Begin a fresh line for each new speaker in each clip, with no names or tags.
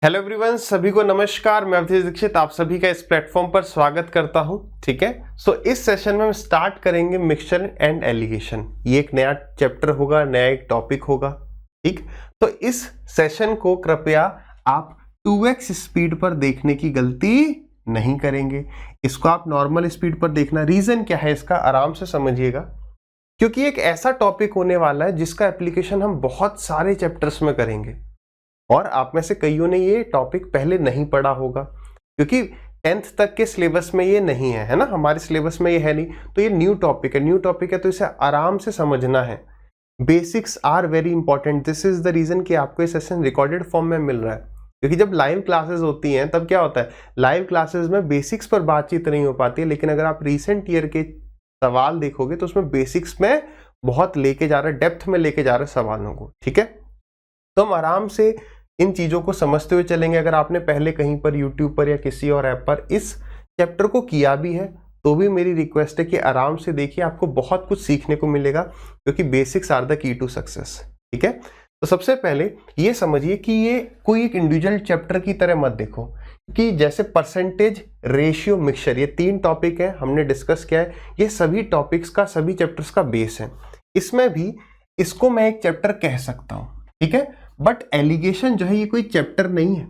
Hello everyone, सभी को नमस्कार। मैं अवधेश दीक्षित आप सभी का इस प्लेटफॉर्म पर स्वागत करता हूं। ठीक है, सो इस सेशन में हम स्टार्ट करेंगे मिक्सचर एंड एलिगेशन। ये एक नया चैप्टर होगा, नया एक टॉपिक होगा। ठीक, तो इस सेशन को कृपया आप 2x स्पीड पर देखने की गलती नहीं करेंगे। इसको आप नॉर्मल स्पीड पर देखना। रीजन क्या है इसका, आराम से समझिएगा, क्योंकि एक ऐसा टॉपिक होने वाला है जिसका एप्लीकेशन हम बहुत सारे चैप्टर्स में करेंगे और आप में से कईयों ने ये टॉपिक पहले नहीं पढ़ा होगा, क्योंकि 10th तक के सिलेबस में ये नहीं है ना, हमारे सिलेबस में ये है नहीं। तो ये न्यू टॉपिक है, तो इसे आराम से समझना है। Basics are very important. This is the reason कि आपको ये सेशन रिकॉर्डेड फॉर्म में मिल रहा है, क्योंकि जब लाइव क्लासेस होती हैं तब क्या होता है, लाइव क्लासेस में बेसिक्स पर बातचीत नहीं हो पाती है, लेकिन अगर आप रिसेंट ईयर के सवाल देखोगे तो उसमें बेसिक्स में बहुत लेके जा रहा है, डेप्थ में लेके जा रहा है सवालों को। ठीक है, तो हम आराम से इन चीजों को समझते हुए चलेंगे। अगर आपने पहले कहीं पर यूट्यूब पर या किसी और ऐप पर इस चैप्टर को किया भी है तो भी मेरी रिक्वेस्ट है कि आराम से देखिए, आपको बहुत कुछ सीखने को मिलेगा, क्योंकि basics are the key to success. ठीक है, तो सबसे पहले ये समझिए कि ये कोई एक इंडिविजुअल चैप्टर की तरह मत देखो, कि जैसे परसेंटेज, रेशियो, मिक्सचर, ये 3 टॉपिक है, हमने डिस्कस किया है। ये सभी टॉपिक्स का, सभी चैप्टर्स का बेस है। इसमें भी इसको मैं एक चैप्टर कह सकता हूं। ठीक है, बट एलिगेशन जो है ये कोई चैप्टर नहीं है,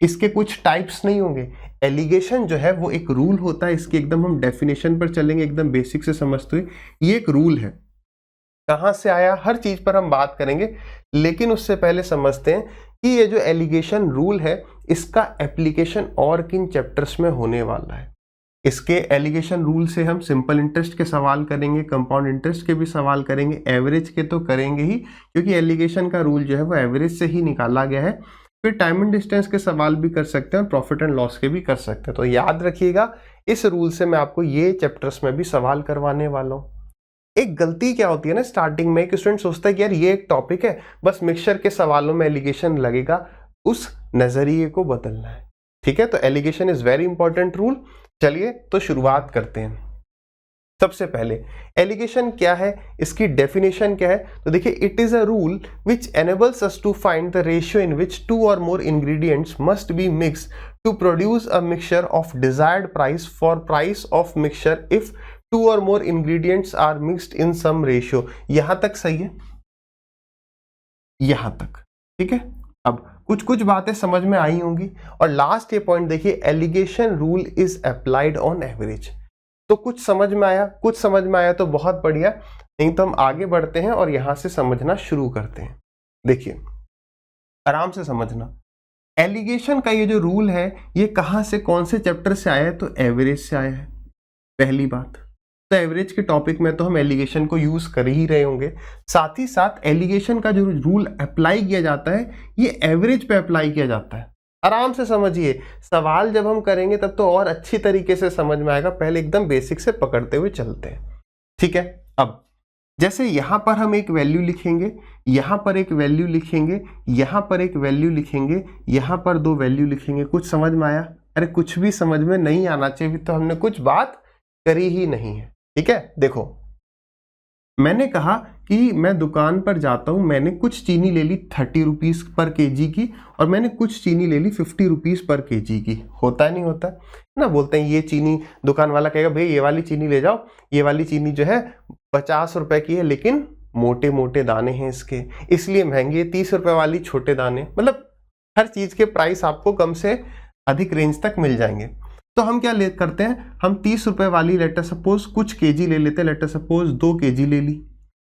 इसके कुछ टाइप्स नहीं होंगे। एलिगेशन जो है वो एक रूल होता है। इसकी एकदम हम डेफिनेशन पर चलेंगे, एकदम बेसिक से समझते हुए। ये एक रूल है, कहां से आया, हर चीज पर हम बात करेंगे, लेकिन उससे पहले समझते हैं कि ये जो एलिगेशन रूल है इसका एप्लीकेशन और किन चैप्टर्स में होने वाला है। इसके एलिगेशन रूल से हम सिंपल इंटरेस्ट के सवाल करेंगे, कंपाउंड इंटरेस्ट के भी सवाल करेंगे, एवरेज के तो करेंगे ही, क्योंकि एलिगेशन का रूल जो है वो एवरेज से ही निकाला गया है। फिर टाइम एंड डिस्टेंस के सवाल भी कर सकते हैं और प्रॉफिट एंड लॉस के भी कर सकते हैं। तो याद रखिएगा, इस रूल से मैं आपको ये चैप्टर्स में भी सवाल करवाने वाला हूँ। एक गलती क्या होती है ना, स्टार्टिंग में एक स्टूडेंट सोचता है कि यार ये एक टॉपिक है, बस मिक्सचर के सवालों में एलिगेशन लगेगा। उस नजरिए को बदलना है। ठीक है, तो alligation is very important rule. चलिए तो शुरुआत करते हैं। सबसे पहले एलिगेशन क्या है, इसकी डेफिनेशन क्या है। तो देखिए, it is a rule which enables us to find the ratio in which 2 or more ingredients must be mixed to produce a mixture of desired price for price of mixture if 2 or more ingredients are mixed in some ratio. यहां तक सही है, यहां तक ठीक है। अब कुछ कुछ बातें समझ में आई होंगी। और लास्ट ये पॉइंट देखिए, alligation rule is applied on average. तो कुछ समझ में आया, कुछ समझ में आया तो बहुत बढ़िया, नहीं तो हम आगे बढ़ते हैं और यहां से समझना शुरू करते हैं। देखिए, आराम से समझना। एलिगेशन का ये जो रूल है ये कहां से, कौन से चैप्टर से आया है, तो एवरेज से आया है, पहली बात। तो एवरेज के टॉपिक में तो हम एलिगेशन को यूज कर ही रहे होंगे। साथ ही साथ एलिगेशन का जो रूल अप्लाई किया जाता है ये एवरेज पे अप्लाई किया जाता है। आराम से समझिए, सवाल जब हम करेंगे तब तो और अच्छी तरीके से समझ में आएगा, पहले एकदम बेसिक से पकड़ते हुए चलते हैं। ठीक है, अब जैसे यहां पर हम एक वैल्यू लिखेंगे, यहां पर एक वैल्यू लिखेंगे, यहां पर एक वैल्यू लिखेंगे, यहां पर 2 वैल्यू लिखेंगे। कुछ समझ में आया? अरे कुछ भी समझ में नहीं आना चाहिए, तो हमने कुछ बात करी ही नहीं है। ठीक है, देखो, मैंने कहा कि मैं दुकान पर जाता हूं, मैंने कुछ चीनी ले ली 30 रुपीज पर केजी की, और मैंने कुछ चीनी ले ली 50 रुपीज पर केजी की। होता नहीं होता ना, बोलते हैं ये चीनी, दुकान वाला कहेगा भाई ये वाली चीनी ले जाओ, ये वाली चीनी जो है 50 रुपए की है, लेकिन मोटे मोटे दाने हैं इसके, इसलिए महंगी है। 30 रुपए वाली छोटे दाने, मतलब हर चीज के प्राइस आपको कम से अधिक रेंज तक मिल जाएंगे। तो हम क्या करते हैं, हम 30 रुपए वाली लेटर सपोज कुछ केजी ले लेते हैं, लेटर सपोज 2 केजी ले ली,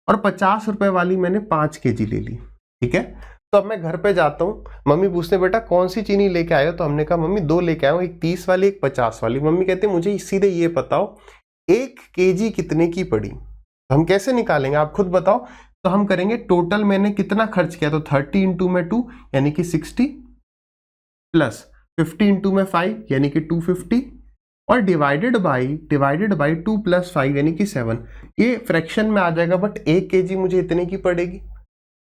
और 50 रुपए वाली मैंने 5 केजी ले ली। ठीक है, तो अब मैं घर पे जाता हूँ, मम्मी पूछते बेटा कौन सी चीनी लेके आए हो, तो हमने कहा मम्मी 2 लेके आया हूँ, एक 30 वाली एक 50 वाली। मम्मी कहते मुझे सीधे ये बताओ 1 केजी कितने की पड़ी। तो हम कैसे निकालेंगे, आप खुद बताओ। तो हम करेंगे टोटल मैंने कितना खर्च किया, तो 30 इंटू में 2 यानी कि 60, प्लस 50 इंटू में 5 यानी कि 250, और डिवाइडेड बाई 2 प्लस 5 यानी कि 7। ये फ्रैक्शन में आ जाएगा, बट 1 केजी मुझे इतने की पड़ेगी।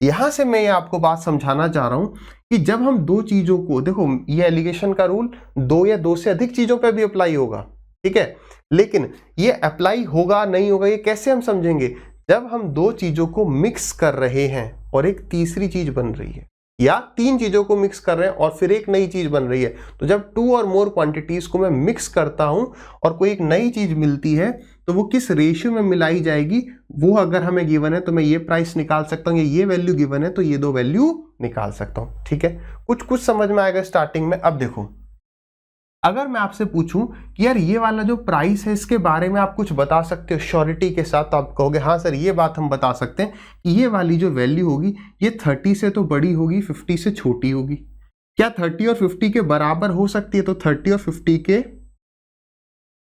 यहां से मैं आपको बात समझाना चाह रहा हूं कि जब हम 2 चीजों को, देखो ये एलिगेशन का रूल 2 या 2 से अधिक चीजों पर भी अप्लाई होगा। ठीक है, लेकिन ये अप्लाई होगा नहीं होगा ये कैसे हम समझेंगे, जब हम 2 चीजों को मिक्स कर रहे हैं और एक तीसरी चीज बन रही है। या 3 चीजों को मिक्स कर रहे हैं और फिर एक नई चीज बन रही है। तो जब 2 और मोर क्वांटिटीज को मैं मिक्स करता हूं और कोई एक नई चीज मिलती है तो वो किस रेशियो में मिलाई जाएगी वो अगर हमें गिवन है तो मैं ये प्राइस निकाल सकता हूं, ये वैल्यू गिवन है तो ये 2 वैल्यू निकाल सकता हूं। ठीक है, कुछ समझ में आएगा स्टार्टिंग में। अब देखो, अगर मैं आपसे पूछूं कि यार ये वाला जो प्राइस है इसके बारे में आप कुछ बता सकते हो श्योरिटी के साथ, तो आप कहोगे हाँ सर ये बात हम बता सकते हैं कि ये वाली जो वैल्यू होगी ये 30 से तो बड़ी होगी, 50 से छोटी होगी। क्या 30 और 50 के बराबर हो सकती है? तो 30 और 50 के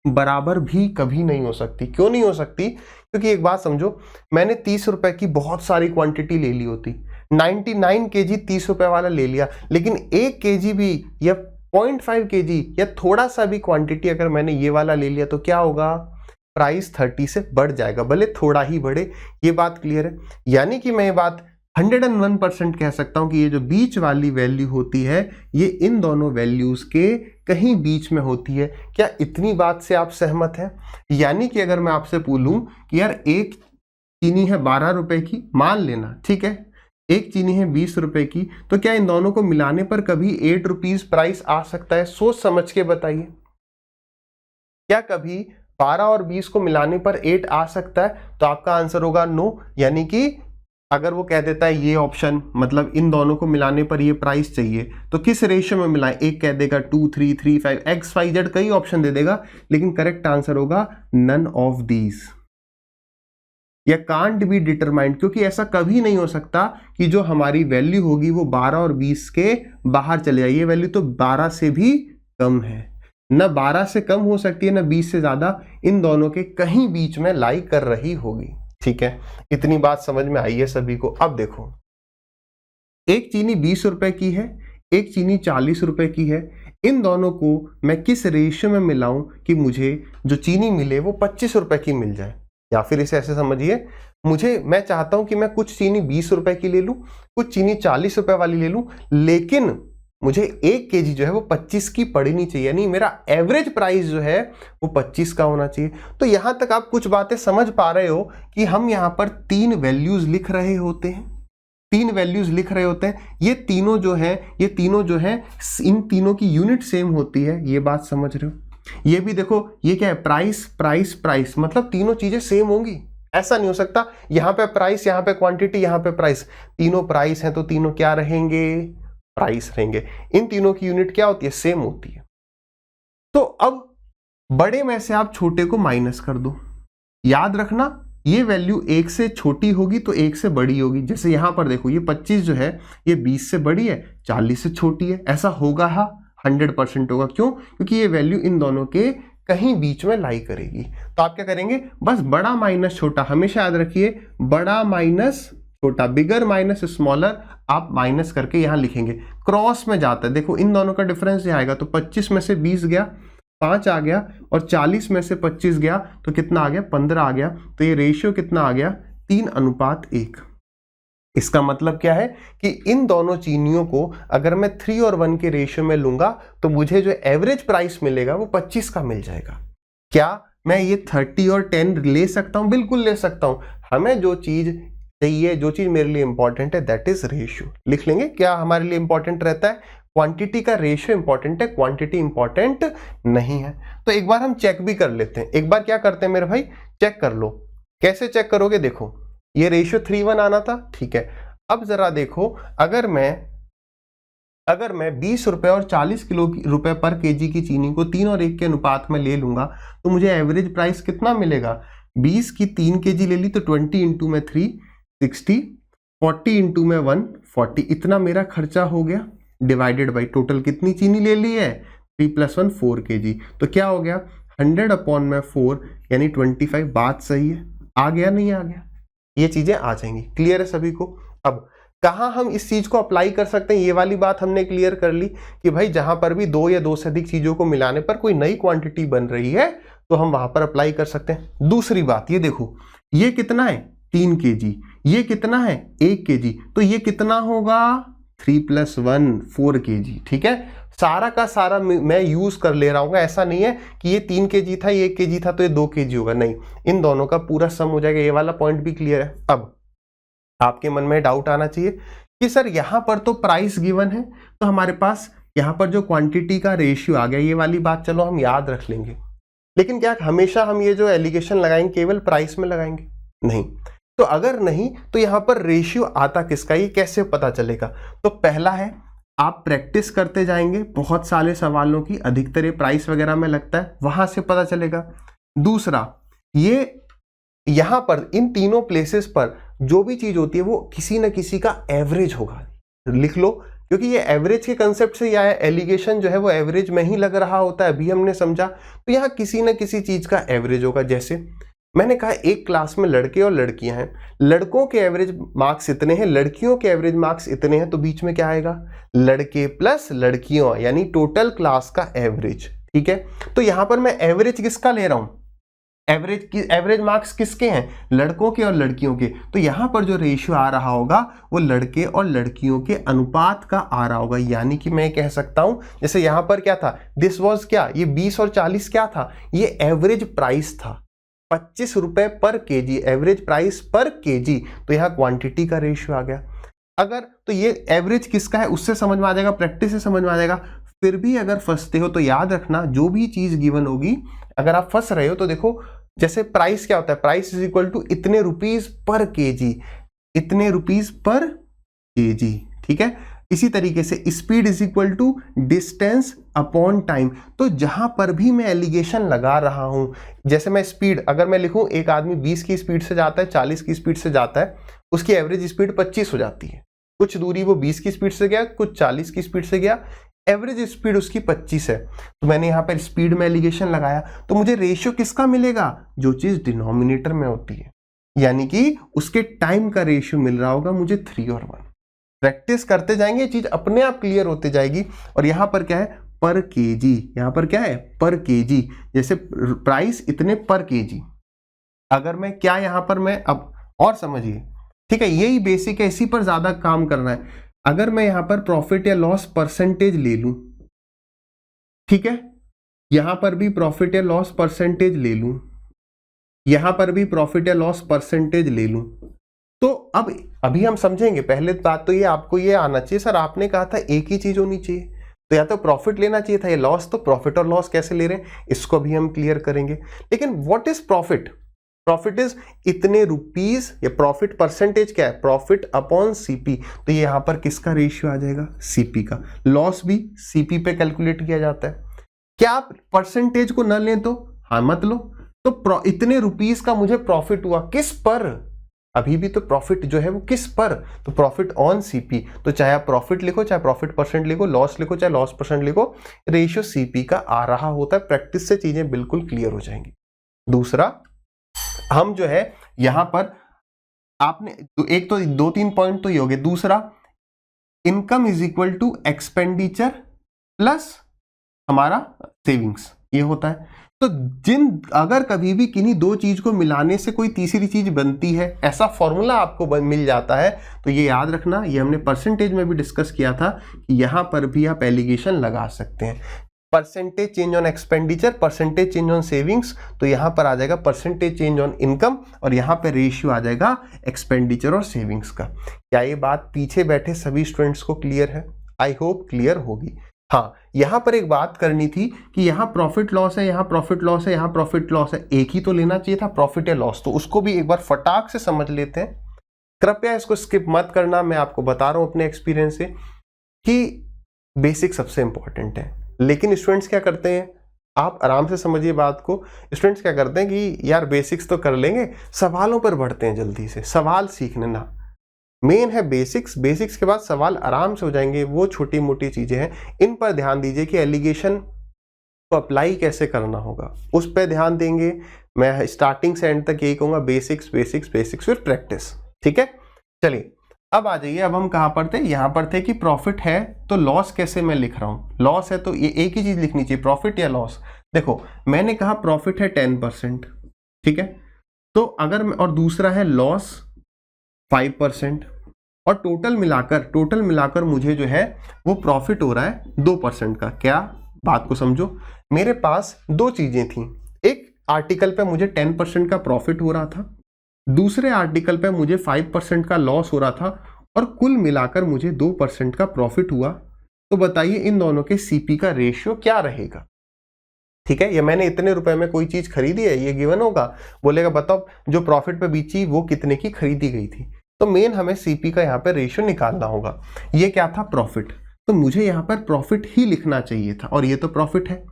बराबर भी कभी नहीं हो सकती। क्यों नहीं हो सकती? क्योंकि एक बात समझो, मैंने 30 रुपए की बहुत सारी क्वांटिटी ले ली होती, 99 kg 30 रुपए वाला ले लिया, लेकिन 1 kg भी या 0.5 kg या थोड़ा सा भी क्वांटिटी अगर मैंने ये वाला ले लिया तो क्या होगा? प्राइस 30 से बढ़ जाएगा, भले थोड़ा ही बढ़े। ये बात क्लियर है? यानी कि मैं ये बात 101% कह सकता हूं कि ये जो बीच वाली वैल्यू होती है ये इन दोनों वैल्यूज के कहीं बीच में होती है। क्या इतनी बात से आप सहमत हैं? यानी कि अगर मैं आपसे बोलूं कि यार एक चीनी है 12 रुपए की, मान लेना, ठीक है, एक चीनी है 20 रुपए की, तो क्या इन दोनों को मिलाने पर कभी 8 रुपीज प्राइस आ सकता है? सोच समझ के बताइए, क्या कभी 12 और 20 को मिलाने पर 8 आ सकता है? तो आपका आंसर होगा नो। यानी कि अगर वो कह देता है ये ऑप्शन, मतलब इन दोनों को मिलाने पर ये प्राइस चाहिए, तो किस रेशियो में मिलाएं? एक कह देगा 2, 3, 3, 5, XYZ कई ऑप्शन दे देगा, लेकिन करेक्ट आंसर होगा नन ऑफ दीज या कांट बी डिटरमाइंड, क्योंकि ऐसा कभी नहीं हो सकता कि जो हमारी वैल्यू होगी वो 12 और 20 के बाहर चले जाए। ये वैल्यू तो 12 से भी कम है, न 12 से कम हो सकती है न 20 से ज्यादा, इन दोनों के कहीं बीच में लाई कर रही होगी। ठीक है, इतनी बात समझ में आई है सभी को? अब देखो, एक चीनी 20 रुपए की है, एक चीनी 40 रुपए की है, इन दोनों को मैं किस रेशियो में मिलाऊं कि मुझे जो चीनी मिले वो 25 रुपए की मिल जाए? या फिर इसे ऐसे समझिए, मैं चाहता हूं कि मैं कुछ चीनी 20 रुपए की ले लूं, कुछ चीनी 40 रुपए वाली ले लूं, लेकिन मुझे 1 kg जो है वो 25 की पड़नी चाहिए, यानी मेरा एवरेज प्राइस जो है वो 25 का होना चाहिए। तो यहां तक आप कुछ बातें समझ पा रहे हो कि हम यहां पर 3 वैल्यूज लिख रहे होते हैं, 3 वैल्यूज लिख रहे होते हैं। ये तीनों जो है इन तीनों की यूनिट सेम होती है, ये बात समझ रहे हो? ये भी देखो, ये क्या है? प्राइस प्राइस प्राइस, मतलब तीनों चीजें सेम होंगी। ऐसा नहीं हो सकता यहां पे प्राइस, यहां पे क्वांटिटी, यहां पे प्राइस। तीनों प्राइस हैं तो तीनों क्या रहेंगे? प्राइस रहेंगे। इन तीनों की यूनिट क्या होती है? सेम होती है। तो अब बड़े में से आप छोटे को माइनस कर दो। याद रखना, ये वैल्यू 1 से छोटी होगी तो 1 से बड़ी होगी। जैसे यहां पर देखो, ये 25 जो है ये 20 से बड़ी है, 40 से छोटी है। ऐसा होगा? हाँ, 100% होगा। क्यों? क्योंकि ये वैल्यू इन दोनों के कहीं बीच में लाई करेगी। तो आप क्या करेंगे? बस बड़ा माइनस छोटा, हमेशा याद रखिए, बड़ा माइनस छोटा, बिगर माइनस स्मॉलर, आप माइनस करके यहां लिखेंगे। क्रॉस में जाता है, देखो इन दोनों का डिफरेंस यहां आएगा, तो 25 में से 20 गया, 5 आ गया, और 40 में से 25 गया तो कितना आ गया? 15 आ गया। तो ये रेशियो कितना आ गया? 3:1। इसका मतलब क्या है कि इन दोनों चीनियों को अगर मैं 3 और 1 के रेशियो में लूंगा तो मुझे जो एवरेज प्राइस मिलेगा वो 25 का मिल जाएगा। क्या मैं ये 30 और 10 ले सकता हूं? बिल्कुल ले सकता हूं। हमें जो चीज चाहिए, जो चीज मेरे लिए इंपॉर्टेंट है, दैट इज रेशियो। लिख लेंगे। क्या हमारे लिए इंपॉर्टेंट रहता है? क्वांटिटी का रेशियो इंपॉर्टेंट है, क्वांटिटी इंपॉर्टेंट नहीं है। तो एक बार हम चेक भी कर लेते हैं। एक बार क्या करते हैं मेरे भाई, चेक कर लो। कैसे चेक करोगे? देखो, ये रेशियो 3:1 आना था, ठीक है। अब जरा देखो, अगर मैं 20 रुपए और 40 रुपए पर केजी की चीनी को 3 और 1 के अनुपात में ले लूंगा तो मुझे एवरेज प्राइस कितना मिलेगा? 20 की 3 केजी ले ली तो 20 इंटू में 3 60, 40 इंटू में 1 40, इतना मेरा खर्चा हो गया, डिवाइडेड बाई टोटल कितनी चीनी ले ली है? 3 + 1 4 केजी। तो क्या हो गया? 100/4 यानी 25। बात सही है? आ गया नहीं आ गया? ये चीजें आ जाएंगी। क्लियर है सभी को? अब कहाँ हम इस चीज को अप्लाई कर सकते हैं? ये वाली बात हमने क्लियर कर ली कि भाई जहां पर भी 2 या 2 से अधिक चीजों को मिलाने पर कोई नई क्वांटिटी बन रही है तो हम वहां पर अप्लाई कर सकते हैं। दूसरी बात, ये देखो, ये कितना है? 3 केजी। ये कितना है? 1 केजी। तो ये कितना होगा? 3 + 1 4 केजी। ठीक है, सारा का सारा मैं यूज कर ले रहा हूँ। ऐसा नहीं है कि ये 3 केजी था, ये 1 केजी था तो ये 2 केजी होगा, नहीं, इन दोनों का पूरा सम हो जाएगा। ये वाला पॉइंट भी क्लियर है। अब आपके मन में डाउट आना चाहिए कि सर यहाँ पर तो प्राइस गिवन है, तो हमारे पास यहाँ पर जो क्वांटिटी का रेशियो आ गया, ये वाली बात चलो हम याद रख लेंगे। लेकिन क्या हमेशा हम ये जो एलिगेशन लगाएंगे केवल प्राइस में लगाएंगे? नहीं। तो अगर नहीं तो यहाँ पर रेशियो आता किसका, ये कैसे पता चलेगा? तो पहला है, आप प्रैक्टिस करते जाएंगे बहुत सारे सवालों की, अधिकतर ये प्राइस वगैरह में लगता है, वहां से पता चलेगा। दूसरा, ये यहां पर इन तीनों प्लेसेस पर जो भी चीज होती है वो किसी न किसी का एवरेज होगा, लिख लो, क्योंकि ये एवरेज के कंसेप्ट से या एलिगेशन जो है वो एवरेज में ही लग रहा होता है, अभी हमने समझा। तो यहाँ किसी न किसी चीज का एवरेज होगा। जैसे मैंने कहा एक क्लास में लड़के और लड़कियां हैं, लड़कों के एवरेज मार्क्स इतने हैं, लड़कियों के एवरेज मार्क्स इतने हैं, तो बीच में क्या आएगा, लड़के प्लस लड़कियों, यानी टोटल क्लास का एवरेज। ठीक है, तो यहां पर मैं एवरेज किसका ले रहा हूं, एवरेज मार्क्स किसके हैं, लड़कों के और लड़कियों के। तो यहां पर जो रेशियो आ रहा होगा वो लड़के और लड़कियों के अनुपात का आ रहा होगा। यानी कि मैं कह सकता हूं, जैसे यहां पर क्या था, दिस वाज क्या, ये 20 और 40 क्या था, ये एवरेज प्राइस था, 25 रुपए पर केजी, एवरेज प्राइस पर केजी। तो यहाँ क्वांटिटी का रेशियो आ गया। अगर तो ये एवरेज किसका है उससे समझ में आ जाएगा, प्रैक्टिस से समझ में आ जाएगा। फिर भी अगर फंसते हो तो याद रखना, जो भी चीज गिवन होगी, अगर आप फंस रहे हो तो देखो, जैसे प्राइस क्या होता है, प्राइस इज इक्वल टू इतने रुपीज पर केजी, इतने रुपीज पर केजी। ठीक है, इसी तरीके से speed is equal to distance upon time. तो जहां पर भी मैं एलिगेशन लगा रहा हूं, जैसे मैं स्पीड अगर मैं लिखूं, एक आदमी 20 की स्पीड से जाता है, 40 की स्पीड से जाता है, उसकी एवरेज स्पीड 25 हो जाती है। कुछ दूरी वो 20 की स्पीड से गया, कुछ 40 की स्पीड से गया, एवरेज स्पीड उसकी 25 है। तो मैंने यहां पर स्पीड में एलिगेशन लगाया, तो मुझे रेशियो किसका मिलेगा, जो चीज डिनोमिनेटर में होती है, यानी कि उसके टाइम का रेशियो मिल रहा होगा मुझे 3 और 1। प्रैक्टिस करते जाएंगे, चीज अपने आप क्लियर होते जाएगी। और यहां पर क्या है, पर केजी, यहां पर क्या है, पर केजी। जैसे प्राइस इतने पर केजी, अगर मैं क्या यहां पर मैं अब और समझिए, ठीक है, यही बेसिक है, इसी पर ज्यादा काम करना है। अगर मैं यहां पर प्रॉफिट या लॉस परसेंटेज ले लूं, ठीक है, यहां पर भी प्रॉफिट या लॉस परसेंटेज ले लूं, यहां पर भी प्रॉफिट या लॉस परसेंटेज ले लूं, तो अब अभी हम समझेंगे। पहले बात तो ये आपको ये आना चाहिए, सर आपने कहा था एक ही चीज होनी चाहिए, तो या तो प्रॉफिट लेना चाहिए था या लॉस, तो प्रॉफिट और लॉस कैसे ले रहे हैं इसको भी हम क्लियर करेंगे। लेकिन what is profit, profit is इतने रुपीस, या प्रॉफिट परसेंटेज क्या है, प्रॉफिट अपॉन सीपी। तो ये यहां पर किसका रेशियो आ जाएगा, सीपी का। लॉस भी सीपी पे कैलकुलेट किया जाता है। क्या आप परसेंटेज को न लें तो हाँ मत लो, तो इतने रुपीस का मुझे प्रॉफिट हुआ, किस पर, अभी भी तो प्रॉफिट जो है वो किस पर, तो प्रॉफिट ऑन सीपी। तो चाहे आप प्रॉफिट लिखो, चाहे प्रॉफिट परसेंट लिखो, लॉस लिखो, चाहे लॉस परसेंट लिखो, रेशियो सीपी का आ रहा होता है। प्रैक्टिस से चीजें बिल्कुल क्लियर हो जाएंगी। दूसरा, हम जो है यहां पर आपने एक तो 2-3 पॉइंट तो ये हो गए। दूसरा, income is equal to expenditure plus हमारा सेविंग्स, ये होता है। तो अगर कभी भी किन्हीं दो चीज को मिलाने से कोई तीसरी चीज बनती है, ऐसा फॉर्मूला आपको मिल जाता है, तो ये याद रखना। ये हमने परसेंटेज में भी डिस्कस किया था कि यहां पर भी आप एलिगेशन लगा सकते हैं। Percentage change on expenditure, percentage change on savings, तो यहां पर आ जाएगा परसेंटेज चेंज ऑन इनकम, और यहां पर रेशियो आ जाएगा एक्सपेंडिचर और सेविंग्स का। क्या ये बात पीछे बैठे सभी स्टूडेंट्स को क्लियर है? आई होप क्लियर होगी। हाँ, यहां पर एक बात करनी थी कि यहां प्रॉफिट लॉस है, यहां प्रॉफिट लॉस है, यहां प्रॉफिट लॉस है, एक ही तो लेना चाहिए था, प्रॉफिट या लॉस। तो उसको भी एक बार फटाक से समझ लेते हैं। कृपया इसको स्किप मत करना, मैं आपको बता रहा हूं अपने एक्सपीरियंस से कि बेसिक सबसे इंपॉर्टेंट है। लेकिन स्टूडेंट्स क्या करते हैं, आप आराम से समझिए बात को, स्टूडेंट्स क्या करते हैं कि यार बेसिक्स तो कर लेंगे, सवालों पर बढ़ते हैं जल्दी से, सवाल सीखने ना। मेन है बेसिक्स, बेसिक्स के बाद सवाल आराम से हो जाएंगे। वो छोटी मोटी चीजें हैं, इन पर ध्यान दीजिए कि एलिगेशन को अप्लाई कैसे करना होगा, उस पर ध्यान देंगे। मैं स्टार्टिंग से एंड तक यही कहूंगा, बेसिक्स बेसिक्स बेसिक्स फिर प्रैक्टिस। ठीक है, चलिए अब आ जाइए। अब हम कहां पर थे, यहां पर थे कि प्रॉफिट है तो लॉस कैसे मैं लिख रहा हूं। लॉस है तो ये एक ही चीज लिखनी चाहिए, प्रॉफिट या लॉस। देखो मैंने कहा प्रॉफिट है 10%, ठीक है, तो अगर और दूसरा है लॉस 5%, और टोटल मिलाकर मुझे जो है वो प्रॉफिट हो रहा है 2% का। क्या बात को समझो, मेरे पास दो चीजें थी, एक आर्टिकल पे मुझे 10% का प्रॉफिट हो रहा था, दूसरे आर्टिकल पे मुझे 5% का लॉस हो रहा था। और कुल मिलाकर मुझे 2% का प्रॉफिट हुआ, तो बताइए इन दोनों के सीपी का रेशियो क्या रहेगा। ठीक है, ये मैंने इतने रुपए में कोई चीज खरीदी है, ये गिवन होगा, बोलेगा बताओ जो प्रॉफिट पे बेची वो कितने की खरीदी गई थी। तो मेन हमें सीपी का यहाँ पे रेशियो निकालना होगा। ये क्या था, प्रॉफिट, तो मुझे यहाँ पर प्रॉफिट ही लिखना चाहिए था, और ये तो प्रॉफिट है।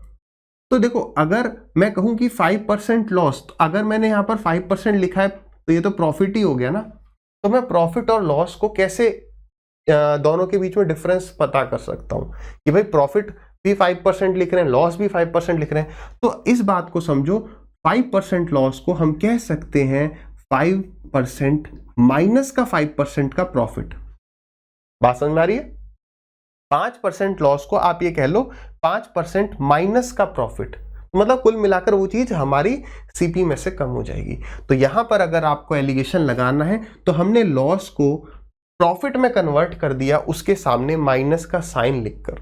तो देखो अगर मैं कहूं कि 5% लॉस, तो अगर मैंने यहाँ पर 5% लिखा है तो ये तो प्रॉफिट ही हो गया ना। तो मैं प्रॉफिट और लॉस को कैसे दोनों के बीच में डिफरेंस पता कर सकता हूं कि भाई प्रॉफिट भी 5% लिख रहे हैं, लॉस भी 5% लिख रहे हैं। तो इस बात को समझो, 5% लॉस को हम कह सकते हैं 5% माइनस का 5% का प्रॉफिट। बात समझ में आ रही है? 5% लॉस को आप ये कह लो 5% माइनस का प्रॉफिट, मतलब कुल मिलाकर वो चीज हमारी सीपी में से कम हो जाएगी। तो यहां पर अगर आपको एलिगेशन लगाना है तो हमने लॉस को प्रॉफिट में कन्वर्ट कर दिया, उसके सामने माइनस का साइन लिखकर।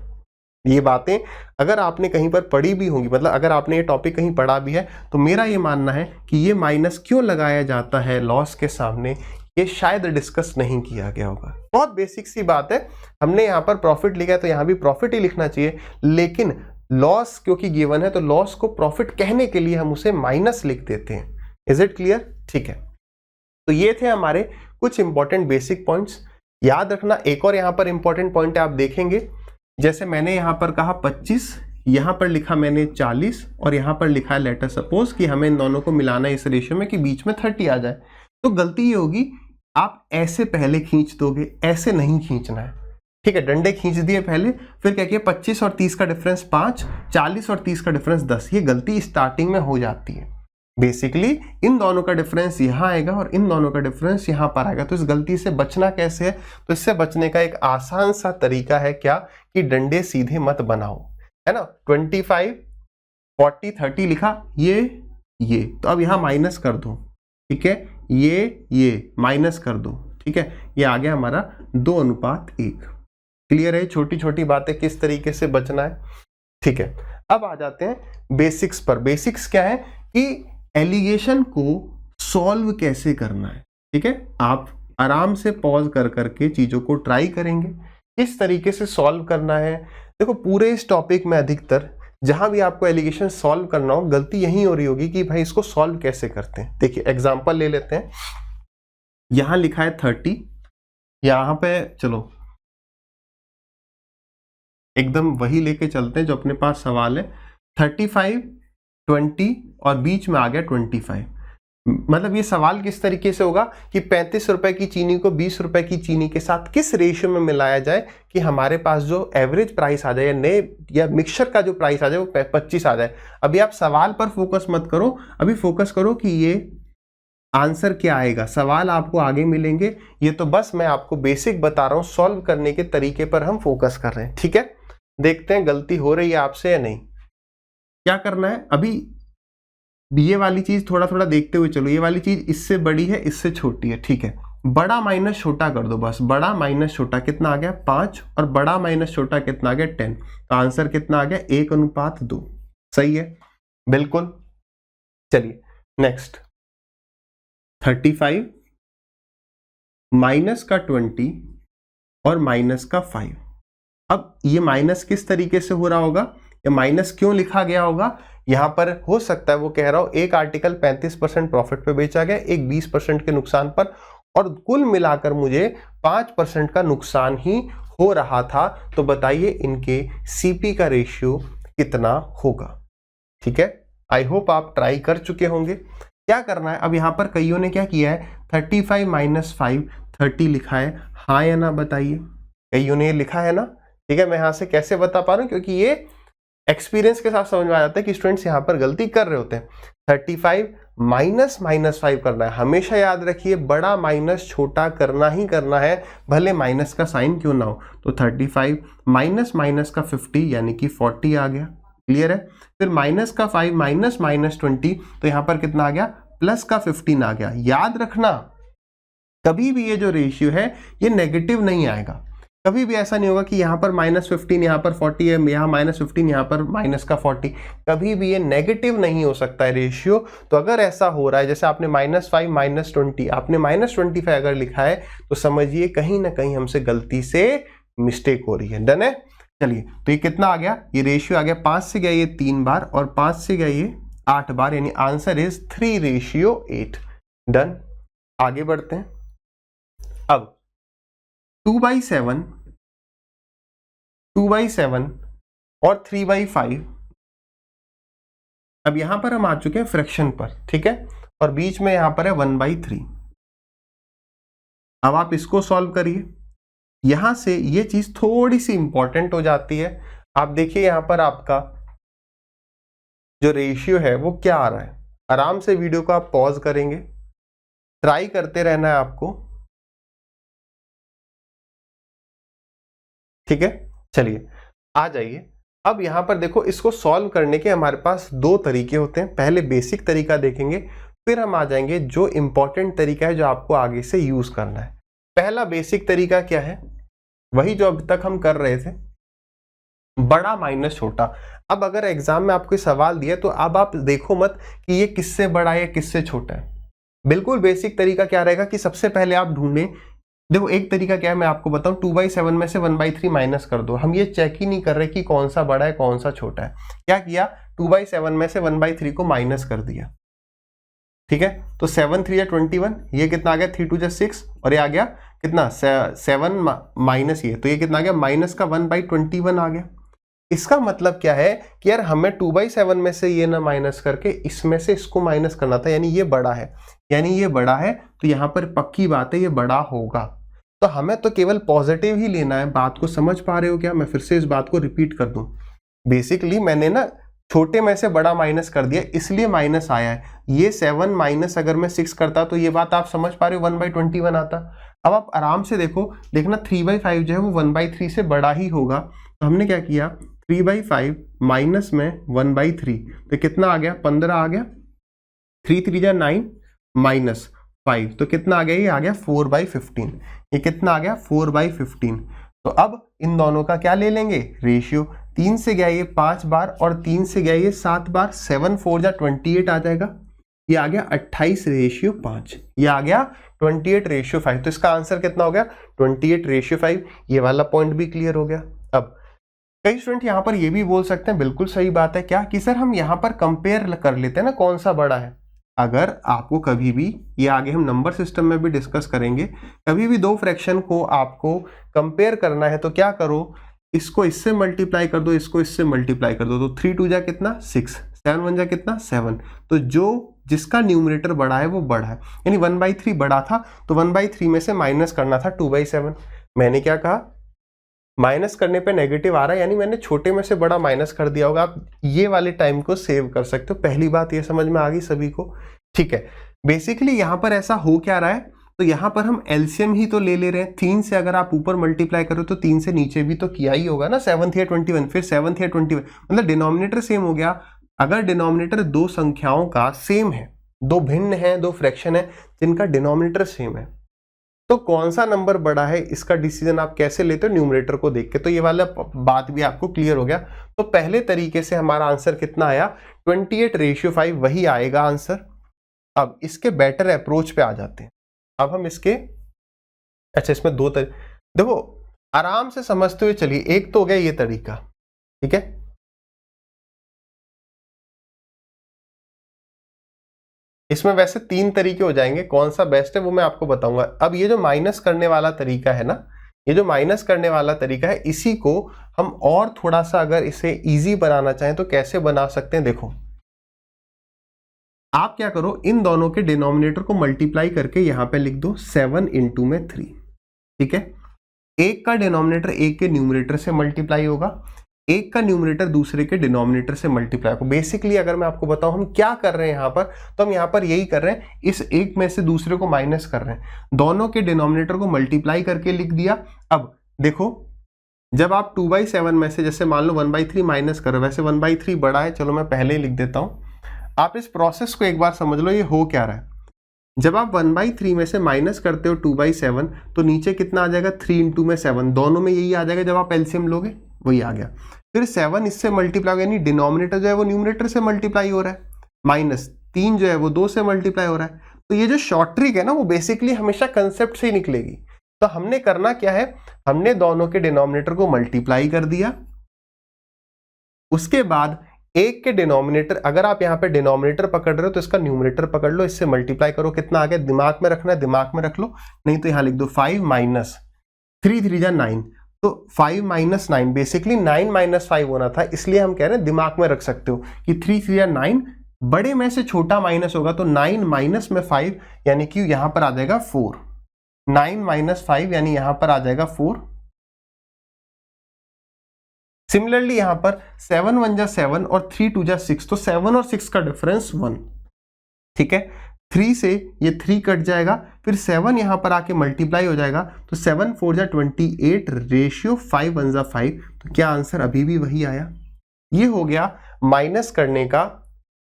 ये बातें अगर आपने कहीं पर पढ़ी भी होंगी, मतलब अगर आपने ये टॉपिक कहीं पढ़ा भी है, तो मेरा ये मानना है कि ये माइनस क्यों लगाया जाता है लॉस के सामने, ये शायद डिस्कस नहीं किया गया होगा। बहुत बेसिक सी बात है, हमने यहाँ पर प्रॉफिट लिखा है तो यहाँ भी प्रॉफिट ही लिखना चाहिए, लेकिन लॉस क्योंकि गिवन है तो लॉस को प्रॉफिट कहने के लिए हम उसे माइनस लिख देते हैं। Is it clear? ठीक है, तो ये थे हमारे कुछ इंपॉर्टेंट बेसिक पॉइंट्स। याद रखना एक और यहाँ पर इंपॉर्टेंट पॉइंट है, आप देखेंगे जैसे मैंने यहाँ पर कहा 25, यहाँ पर लिखा मैंने 40, और यहाँ पर लिखा है लेटर सपोज कि हमें इन दोनों को मिलाना है इस रेशियो में कि बीच में 30 आ जाए। तो गलती ये होगी, आप ऐसे पहले खींच दोगे, ऐसे नहीं खींचना है। ठीक है, डंडे खींच दिए पहले, फिर क्या किया 25 और 30 का डिफरेंस 5, 40 और 30 का डिफरेंस 10। ये गलती स्टार्टिंग में हो जाती है। बेसिकली इन दोनों का डिफरेंस यहाँ आएगा और इन दोनों का डिफरेंस यहाँ पर आएगा। तो इस गलती से बचना कैसे है? तो इससे बचने का एक आसान सा तरीका है क्या, कि डंडे सीधे मत बनाओ, है ना। 25, 40, 30 लिखा, ये तो अब यहाँ माइनस कर दो। ठीक है, ये माइनस कर दो। ठीक है, ये आ गया हमारा 2:1। क्लियर है? छोटी छोटी बातें किस तरीके से बचना है। ठीक है, अब आ जाते हैं बेसिक्स पर। बेसिक्स क्या है कि एलिगेशन को सॉल्व कैसे करना है। ठीक है, आप आराम से पॉज कर करके चीजों को ट्राई करेंगे किस तरीके से सॉल्व करना है। देखो पूरे इस टॉपिक में अधिकतर जहां भी आपको एलिगेशन सॉल्व करना हो, गलती यही हो रही होगी कि भाई इसको सॉल्व कैसे करते हैं। देखिए एग्जांपल ले लेते हैं, यहां लिखा है 30, यहां पे चलो एकदम वही लेके चलते हैं जो अपने पास सवाल है। 35, 20 और बीच में आ गया 25। मतलब ये सवाल किस तरीके से होगा कि 35 रुपए की चीनी को 20 रुपए की चीनी के साथ किस रेशियो में मिलाया जाए कि हमारे पास जो एवरेज प्राइस आ जाए या नए या मिक्सचर का जो प्राइस आ जाए वो 25 आ जाए। अभी आप सवाल पर फोकस मत करो, अभी फोकस करो कि ये आंसर क्या आएगा। सवाल आपको आगे मिलेंगे, ये तो बस मैं आपको बेसिक बता रहा हूं, सॉल्व करने के तरीके पर हम फोकस कर रहे हैं। ठीक है, देखते हैं गलती हो रही है आपसे या नहीं। क्या करना है, अभी ये वाली चीज थोड़ा थोड़ा देखते हुए चलो। ये वाली चीज इससे बड़ी है, इससे छोटी है। ठीक है, बड़ा माइनस छोटा कर दो बस। बड़ा माइनस छोटा कितना आ गया 5, और बड़ा माइनस छोटा कितना आ गया 10। तो आंसर कितना आ गया 1:2। सही है, बिल्कुल। चलिए नेक्स्ट, 35 माइनस का 20 और माइनस का 5। अब ये माइनस किस तरीके से हो रहा होगा, या माइनस क्यों लिखा गया होगा, यहां पर हो सकता है वो कह रहा हो एक आर्टिकल 35% प्रॉफिट पे बेचा गया, एक 20% के नुकसान पर, और कुल मिलाकर मुझे 5% का नुकसान ही हो रहा था। तो बताइए इनके सीपी का रेशियो कितना होगा। ठीक है, आई होप आप ट्राई कर चुके होंगे। क्या करना है, अब यहां पर कईयों ने क्या किया है 35 माइनस 5 30 लिखा है, हाँ या ना बताइए। कईयों ने लिखा है ना। ठीक है, मैं यहां से कैसे बता पा रहा हूं, क्योंकि ये एक्सपीरियंस के साथ समझ में आ जाता है कि स्टूडेंट्स यहां पर गलती कर रहे होते हैं। 35 माइनस -5 करना है। हमेशा याद रखिए बड़ा माइनस छोटा करना ही करना है, भले माइनस का साइन क्यों ना हो। तो 35 माइनस माइनस का 50 यानी कि 40 आ गया। क्लियर है? फिर माइनस का 5 माइनस -20, तो यहां पर कितना आ गया प्लस का 15 आ गया। याद रखना कभी भी ये जो रेशियो है ये नेगेटिव नहीं आएगा। कभी भी ऐसा नहीं होगा कि यहाँ पर -15 यहाँ पर 40 है, यहाँ -15 यहाँ पर माइनस का 40, कभी भी ये नेगेटिव नहीं हो सकता है रेशियो। तो अगर ऐसा हो रहा है, जैसे आपने -5 -20, आपने -25 अगर लिखा है, तो समझिए कहीं ना कहीं हमसे गलती से मिस्टेक हो रही है। डन है। चलिए, तो ये कितना आ गया, ये रेशियो आ गया 5 से गया ये 3 बार और 5 से गया ये 8 बार, यानी आंसर इज 3:8। डन। आगे बढ़ते हैं। अब 2/7 और 3/5, अब यहां पर हम आ चुके हैं फ्रैक्शन पर, ठीक है, और बीच में यहां पर है 1/3। अब आप इसको सॉल्व करिए, यहां से ये चीज थोड़ी सी इंपॉर्टेंट हो जाती है। आप देखिए यहां पर आपका जो रेशियो है वो क्या आ रहा है। आराम से वीडियो को आप पॉज करेंगे, ट्राई करते रहना है आपको, ठीक है। चलिए आ जाइए। अब यहां पर देखो, इसको सॉल्व करने के हमारे पास दो तरीके होते हैं। पहले बेसिक तरीका देखेंगे, फिर हम आ जाएंगे जो इंपॉर्टेंट तरीका है जो आपको आगे से यूज करना है। पहला बेसिक तरीका क्या है, वही जो अभी तक हम कर रहे थे, बड़ा माइनस छोटा। अब अगर एग्जाम में आपको सवाल दिया तो अब आप देखो मत कि ये किससे बड़ा है किससे छोटा है। बिल्कुल बेसिक तरीका क्या रहेगा कि सबसे पहले आप ढूंढें। देखो एक तरीका क्या है मैं आपको बताऊं, 2/7 में से 1/3 माइनस कर दो। हम ये चेक ही नहीं कर रहे कि कौन सा बड़ा है कौन सा छोटा है। क्या किया, 2/7 में से 1/3 को माइनस कर दिया, ठीक है। तो 7 3 21, ये कितना आ गया, 3 2 6, और ये आ गया कितना 7 माइनस ये, तो ये कितना आ गया, माइनस का 1/21 आ गया। इसका मतलब क्या है कि यार हमें 2/7 में से ये ना माइनस करके इसमें से इसको माइनस करना था, यानी ये बड़ा है, यानी ये बड़ा है, तो यहां पर पक्की बात है ये बड़ा होगा। तो हमें तो केवल पॉजिटिव ही लेना है। बात को समझ पा रहे हो क्या? मैं फिर से इस बात को रिपीट कर दूं। बेसिकली मैंने ना छोटे में से बड़ा माइनस कर दिया, इसलिए माइनस आया है। ये 7 माइनस अगर मैं 6 करता तो ये बात आप समझ पा रहे हो, 1/21 आता। अब आप आराम से देखो, देखना 3/5 जो है वो 1/3 से बड़ा ही होगा। तो हमने क्या किया, 3/5 माइनस में 1/3, तो कितना आ गया, 15 आ गया। 3 3 9 माइनस 5, तो कितना आ गया, ये आ गया 4/15। ये कितना आ गया, 4/15। तो अब इन दोनों का क्या ले लेंगे, रेशियो। 3 से गया ये 5 बार और 3 से गया ये 7 बार, 7 4 जा 28 आ जाएगा। ये आ गया 28:5, ये आ गया 28:5। तो इसका आंसर कितना हो गया, 28:5। ये वाला पॉइंट भी क्लियर हो गया। अब कई स्टूडेंट यहां पर ये भी बोल सकते हैं, बिल्कुल सही बात है, क्या कि सर हम यहां पर कंपेयर कर लेते हैं ना कौन सा बड़ा है। अगर आपको कभी भी, ये आगे हम नंबर सिस्टम में भी डिस्कस करेंगे, कभी भी दो फ्रैक्शन को आपको कंपेयर करना है तो क्या करो, इसको इससे मल्टीप्लाई कर दो, इसको इससे मल्टीप्लाई कर दो। तो 3 2 जा कितना 6, 7 1 जा कितना 7। तो जो जिसका न्यूमरेटर बड़ा है वो बड़ा है, यानी 1/3 बड़ा था, तो 1/3 में से माइनस करना था 2/7। मैंने क्या कहा, माइनस करने पे नेगेटिव आ रहा है, यानी मैंने छोटे में से बड़ा माइनस कर दिया होगा। आप ये वाले टाइम को सेव कर सकते हो। पहली बात ये समझ में आ गई सभी को, ठीक है। बेसिकली यहां पर ऐसा हो क्या रहा है, तो यहां पर हम एलसीएम ही तो ले ले रहे हैं। 3 से अगर आप ऊपर मल्टीप्लाई करो तो 3 से नीचे भी तो किया ही होगा ना, 7 3 21, फिर 7 3 21, मतलब डिनोमिनेटर सेम हो गया। अगर डिनोमिनेटर दो संख्याओं का सेम है, दो भिन्न है, दो फ्रैक्शन है जिनका डिनोमिनेटर सेम है, तो कौन सा नंबर बड़ा है इसका डिसीजन आप कैसे लेते हो, न्यूमरेटर को देख के। तो ये वाला बात भी आपको क्लियर हो गया। तो पहले तरीके से हमारा आंसर कितना आया, 28:5, वही आएगा आंसर। अब इसके बेटर अप्रोच पे आ जाते हैं। अब हम इसके, अच्छा इसमें दो देखो आराम से समझते हुए चलिए। एक तो हो गया ये तरीका, ठीक है, इसमें वैसे 3 तरीके हो जाएंगे, कौन सा बेस्ट है वो मैं आपको बताऊंगा। अब ये जो माइनस करने वाला तरीका है ना, ये जो माइनस करने वाला तरीका है, इसी को हम और थोड़ा सा अगर इसे इजी बनाना चाहें तो कैसे बना सकते हैं। देखो आप क्या करो, इन दोनों के डिनोमिनेटर को मल्टीप्लाई करके यहां पे लिख दो 7 इंटू में 3, ठीक है। एक का डिनोमिनेटर एक के न्यूमरेटर से मल्टीप्लाई होगा, एक का न्यूमरेटर दूसरे के डिनोमिनेटर से मल्टीप्लाई होगा। बेसिकली अगर मैं आपको बताऊं हम क्या कर रहे हैं यहां पर, तो हम यहां पर यही कर रहे हैं, इस एक में से दूसरे को माइनस कर रहे हैं, दोनों के डिनोमिनेटर को मल्टीप्लाई करके लिख दिया। अब देखो जब आप 2/7 में से जैसे मान लो 1/3 माइनस करो, वैसे 1/3 बड़ा है, चलो मैं पहले ही लिख देता हूं। आप इस प्रोसेस को एक बार समझ लो, ये हो क्या रहा है। जब आप 1/3 में से माइनस करते हो 2/7 तो नीचे कितना आ जाएगा 3 इंटू में 7, दोनों में यही आ जाएगा जब आप एलसीएम लोगे, वही आ गया। फिर 7 इससे मल्टीप्लाई होगा, यानी डिनोमिनेटर जो है वो न्यूमरेटर से मल्टीप्लाई हो रहा है, माइनस 3 जो है वो 2 से मल्टीप्लाई हो रहा है। तो ये जो शॉर्ट ट्रिक है ना वो बेसिकली हमेशा कंसेप्ट से ही निकलेगी। तो हमने करना क्या है, हमने दोनों के डिनोमिनेटर को मल्टीप्लाई कर दिया, उसके बाद एक के डिनोमिनेटर, अगर आप यहाँ पे डिनोमिनेटर पकड़ रहे हो तो इसका न्यूमरेटर पकड़ लो, इससे मल्टीप्लाई करो, कितना आ गया, दिमाग में रखना है दिमाग में रख लो, नहीं तो यहाँ लिख दो 5 माइनस 3 3 जा 9, तो 5 माइनस 9, बेसिकली 9 माइनस 5 होना था, इसलिए हम कह रहे हैं दिमाग में रख सकते हो कि 3 3 जा 9, बड़े में से छोटा माइनस होगा तो 9 माइनस में 5 यानी कि यहां पर आ जाएगा 4, 9 माइनस 5 यानी यहां पर आ जाएगा 4। सिमिलरली यहां पर 7 1 जा 7 और 3 2 जा 6, तो 7 और 6 का डिफरेंस 1, ठीक है। 3 से ये 3 कट जाएगा, फिर 7 यहां पर आके मल्टीप्लाई हो जाएगा, तो 7 4 जा 28 रेशियो 5 1 जा 5, तो क्या आंसर अभी भी वही आया। ये हो गया माइनस करने का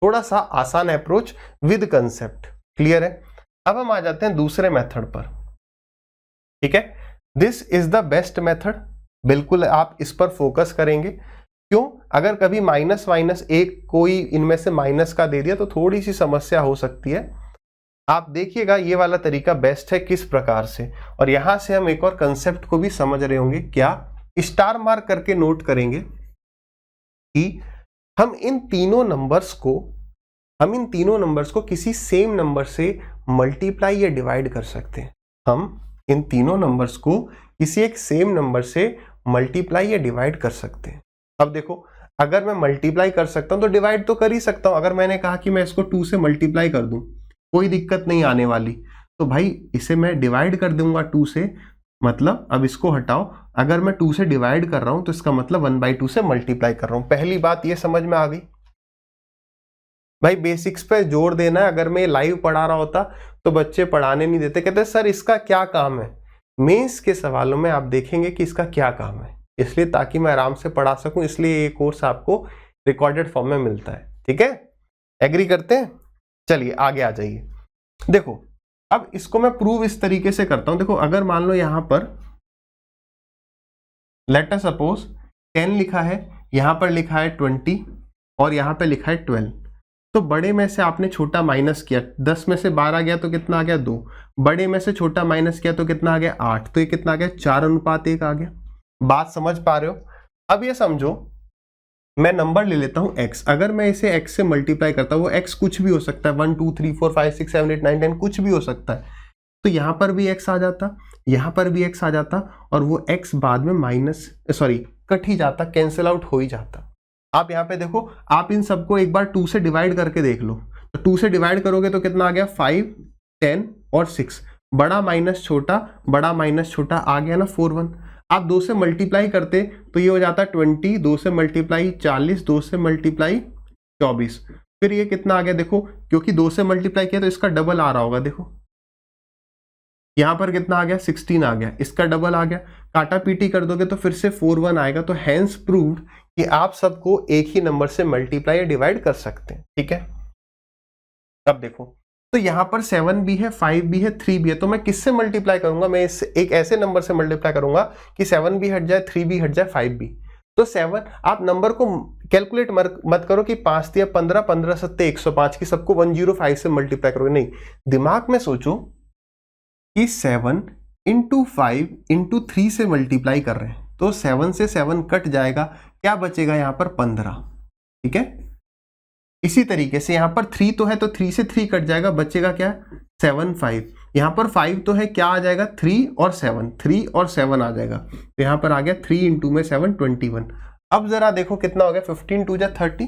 थोड़ा सा आसान अप्रोच विद कंसेप्ट, क्लियर है। अब हम आ जाते हैं दूसरे मेथड पर, ठीक है। This is the best method, बिल्कुल आप इस पर फोकस करेंगे। क्यों, अगर कभी माइनस माइनस एक कोई इनमें से माइनस का दे दिया तो थोड़ी सी समस्या हो सकती है। आप देखिएगा ये वाला तरीका बेस्ट है किस प्रकार से, और यहां से हम एक और कंसेप्ट को भी समझ रहे होंगे, क्या, स्टार मार्क करके नोट करेंगे कि हम इन तीनों नंबर्स को किसी सेम नंबर से मल्टीप्लाई या डिवाइड कर सकते हैं। हम इन तीनों नंबर्स को किसी एक सेम नंबर से मल्टीप्लाई या डिवाइड कर सकते हैं। अब देखो, अगर मैं मल्टीप्लाई कर सकता हूं तो डिवाइड तो कर ही सकता हूं। अगर मैंने कहा कि मैं इसको 2 से मल्टीप्लाई कर दूं, कोई दिक्कत नहीं आने वाली, तो भाई इसे मैं डिवाइड कर दूंगा 2 से, मतलब अब इसको हटाओ, अगर मैं 2 से डिवाइड कर रहा हूं तो इसका मतलब 1/2 से मल्टीप्लाई कर रहा हूं। पहली बात ये समझ में आ गई। भाई बेसिक्स पे जोर देना है। अगर मैं लाइव पढ़ा रहा होता तो बच्चे पढ़ाने नहीं देते, कहते सर इसका क्या काम है। मेंस के सवालों में आप देखेंगे कि इसका क्या काम है, इसलिए ताकि मैं आराम से पढ़ा सकूं, इसलिए ये कोर्स आपको रिकॉर्डेड फॉर्म में मिलता है, ठीक है। एग्री करते हैं, चलिए आगे आ जाइए। देखो अब इसको मैं प्रूव इस तरीके से करता हूं। देखो अगर मान लो यहां पर लेट अस सपोज 10 लिखा है, यहां पर लिखा है 20 और यहां पे लिखा है 12, तो बड़े में से आपने छोटा माइनस किया, 10 में से 12 गया तो कितना आ गया 2, बड़े में से छोटा माइनस किया तो कितना आ गया 8, तो ये कितना आ गया 4:1 आ गया। बात समझ पा रहे हो। अब ये समझो मैं नंबर ले लेता हूं x, अगर मैं इसे x से मल्टीप्लाई करता हूं, वो x कुछ भी हो सकता है, 1 2 3 4 5 6 7 8 9 10 कुछ भी हो सकता है, तो यहां पर भी x आ जाता, यहां पर भी x आ जाता, और वो x बाद में कट ही जाता, कैंसिल आउट हो ही जाता। आप यहाँ पे देखो, आप इन सबको एक बार 2 से डिवाइड करके देख लो, तो 2 से डिवाइड करोगे तो कितना आ गया 5 10 और 6, बड़ा माइनस छोटा आ गया ना 4 1। आप 2 से मल्टीप्लाई करते तो ये हो जाता 20, 2 से मल्टीप्लाई 40, 2 से मल्टीप्लाई 24, फिर ये कितना आ गया देखो, क्योंकि 2 से मल्टीप्लाई किया तो इसका डबल आ रहा होगा, देखो यहां पर कितना आ गया 16 आ गया, इसका डबल आ गया, काटा पीटी कर दोगे तो फिर से 4 1 आएगा। तो हैंस प्रूव्ड कि आप सबको एक ही नंबर से मल्टीप्लाई या डिवाइड कर सकते हैं, ठीक है। अब देखो तो यहां पर 7 भी है, 5 भी है, 3 भी है, तो मैं किससे मल्टीप्लाई करूंगा, मैं इस एक ऐसे नंबर से मल्टीप्लाई करूंगा कि 7 भी हट जाए, 3 भी हट जाए, 5 भी। तो 7, आप नंबर को कैलकुलेट मत करो कि 5 दिया 15, 15 सत्ते 105 की सबको 105 से मल्टीप्लाई करोगे, नहीं, दिमाग में सोचो कि 7 इंटू 5 इंटू 3 से मल्टीप्लाई कर रहे हैं, तो 7 से 7 कट जाएगा, क्या बचेगा यहाँ पर 15, ठीक है। इसी तरीके से यहाँ पर 3 तो है तो 3 से 3 कट जाएगा, बचेगा क्या 7 5, यहाँ पर 5 तो है, क्या आ जाएगा 3 और 7 आ जाएगा, तो यहाँ पर आ गया 3 इंटू में 7 21। अब जरा देखो कितना हो गया, 15 2 जा 30,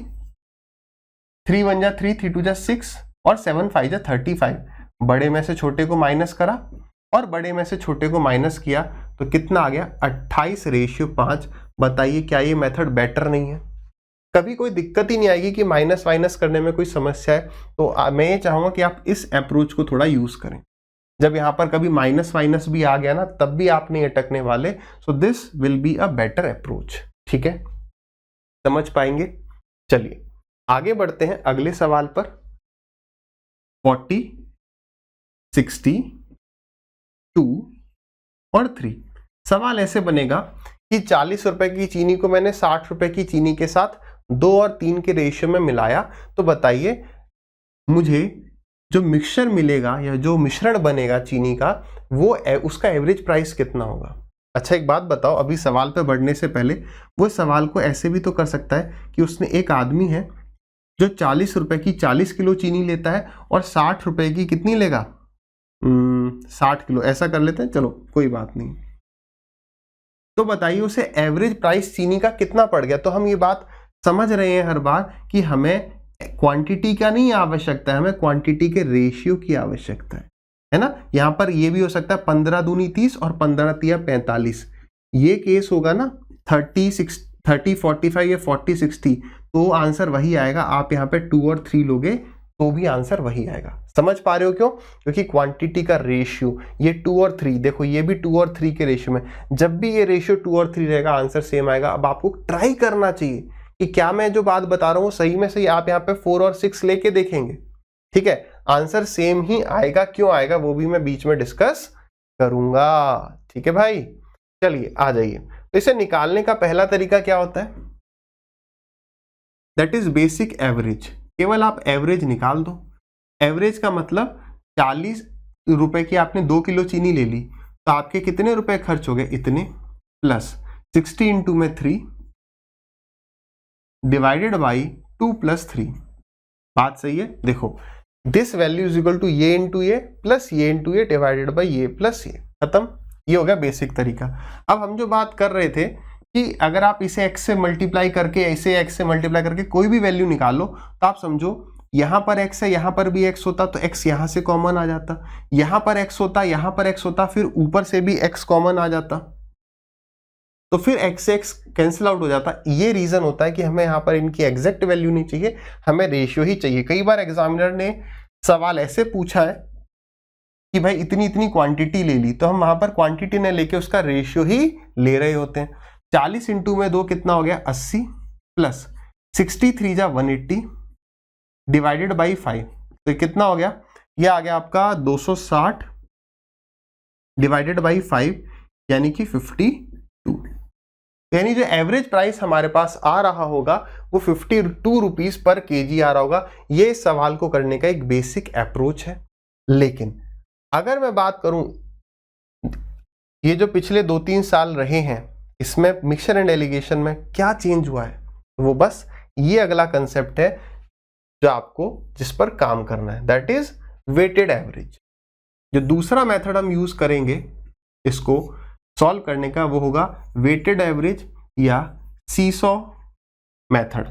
3 1 जा 3, 3 2 जा 6 और 7 5 जा 35। बड़े में से छोटे को माइनस करा और बड़े में से छोटे को माइनस किया तो कितना आ गया 28:5। बताइए क्या ये मेथड बेटर नहीं है। कभी कोई दिक्कत ही नहीं आएगी कि माइनस माइनस करने में कोई समस्या है। तो मैं ये चाहूंगा कि आप इस अप्रोच को थोड़ा यूज करें, जब यहां पर कभी माइनस माइनस भी आ गया ना तब भी आप नहीं अटकने वाले। So this will be a better approach, ठीक है, समझ पाएंगे। चलिए आगे बढ़ते हैं अगले सवाल पर। 40 60, 2 और 3। सवाल ऐसे बनेगा कि 40 रुपए की चीनी को मैंने 60 रुपए की चीनी के साथ 2 और 3 के रेशियो में मिलाया, तो बताइए मुझे जो मिक्सचर मिलेगा या जो मिश्रण बनेगा चीनी का, वो उसका एवरेज प्राइस कितना होगा। अच्छा एक बात बताओ, अभी सवाल पे बढ़ने से पहले वो सवाल को ऐसे भी तो कर सकता है कि उसने एक आदमी है जो 40 रुपए की 40 किलो चीनी लेता है और 60 रुपए की कितनी लेगा, 60 किलो, ऐसा कर लेते हैं, चलो कोई बात नहीं। तो बताइए उसे एवरेज प्राइस चीनी का कितना पड़ गया। तो हम ये बात समझ रहे हैं हर बार कि हमें क्वांटिटी का नहीं आवश्यकता है, हमें क्वांटिटी के रेशियो की आवश्यकता है ना। यहां पर ये भी हो सकता है 15 दूनी 30 और 15 तिया 45, ये केस होगा ना 30 45 या 40 60, तो आंसर वही आएगा। आप यहाँ पे 2 और 3 लोगे तो भी आंसर वही आएगा। समझ पा रहे हो क्यों? क्योंकि क्वांटिटी का रेशियो, ये 2 और 3, देखो ये भी 2 और 3 के रेशियो में, जब भी ये रेशियो 2 और 3 रहेगा आंसर सेम आएगा। अब आपको ट्राई करना चाहिए कि क्या मैं जो बात बता रहा हूँ सही में सही। आप यहाँ पे 4 और 6 लेके देखेंगे, ठीक है, आंसर सेम ही आएगा। क्यों आएगा वो भी मैं बीच में डिस्कस करूंगा, ठीक है भाई। चलिए आ जाइए। तो इसे निकालने का पहला तरीका क्या होता है, दैट इज बेसिक एवरेज। केवल आप एवरेज निकाल दो। एवरेज का मतलब 40 रुपए की आपने 2 किलो चीनी ले ली, तो आपके कितने रुपए खर्च हो गए, इतने, प्लस 60 इंटू में 3 डिवाइडेड बाई 2 + 3। बात सही है? देखो this value is equal to ये इंटू ये प्लस ये इंटू ये डिवाइडेड बाई ये प्लस ये, खत्म। ये हो गया बेसिक तरीका। अब हम जो बात कर रहे थे कि अगर आप इसे x से मल्टीप्लाई करके, ऐसे x से मल्टीप्लाई करके कोई भी वैल्यू निकालो, तो आप समझो यहां पर x है, यहां पर भी x होता, तो x यहां से कॉमन आ जाता, यहां पर x होता, यहां पर x होता, फिर ऊपर से भी x कॉमन आ जाता, तो फिर x से x कैंसिल आउट हो जाता। ये रीजन होता है कि हमें यहाँ पर इनकी एग्जैक्ट वैल्यू नहीं चाहिए, हमें रेशियो ही चाहिए। कई बार एग्जामिनर ने सवाल ऐसे पूछा है कि भाई इतनी इतनी क्वांटिटी ले ली, तो हम वहां पर क्वांटिटी ने लेके उसका रेशियो ही ले रहे होते हैं। 40 इंटू में 2 कितना हो गया, 80, प्लस 63 जा 180 डिवाइडेड बाई 5, तो कितना हो गया, ये आ गया आपका 260 डिवाइडेड बाई 5, यानी कि 52। यानी जो एवरेज प्राइस हमारे पास आ रहा होगा वो 52 रुपीज पर केजी आ रहा होगा। ये सवाल को करने का एक बेसिक अप्रोच है। लेकिन अगर मैं बात करूं, ये जो पिछले 2-3 साल रहे हैं, इसमें मिक्सचर एंड एलिगेशन में क्या चेंज हुआ है, वो बस ये अगला कंसेप्ट है जो आपको जिस पर काम करना है, दैट इज वेटेड एवरेज। जो दूसरा मेथड हम यूज करेंगे इसको सॉल्व करने का, वो होगा वेटेड एवरेज या सीसॉ मेथड,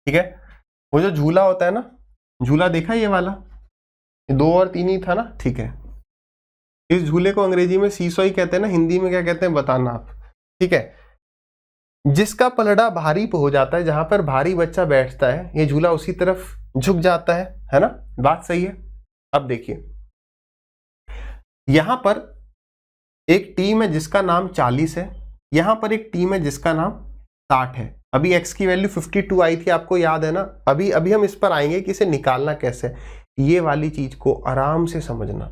ठीक है। वो जो झूला होता है ना, झूला देखा ये वाला, 2 और 3 ही था ना, ठीक है। इस झूले को अंग्रेजी में सीसॉ ही कहते हैं ना, हिंदी में क्या कहते हैं बताना आप, ठीक है। जिसका पलड़ा भारी हो जाता है, जहां पर भारी बच्चा बैठता है, ये झूला उसी तरफ झुक जाता है ना, बात सही है। अब देखिए यहां पर एक टीम है जिसका नाम 40 है, यहां पर एक टीम है जिसका नाम 60 है। अभी x की वैल्यू 52 आई थी, आपको याद है ना। अभी हम इस पर आएंगे कि इसे निकालना कैसे। ये वाली चीज को आराम से समझना,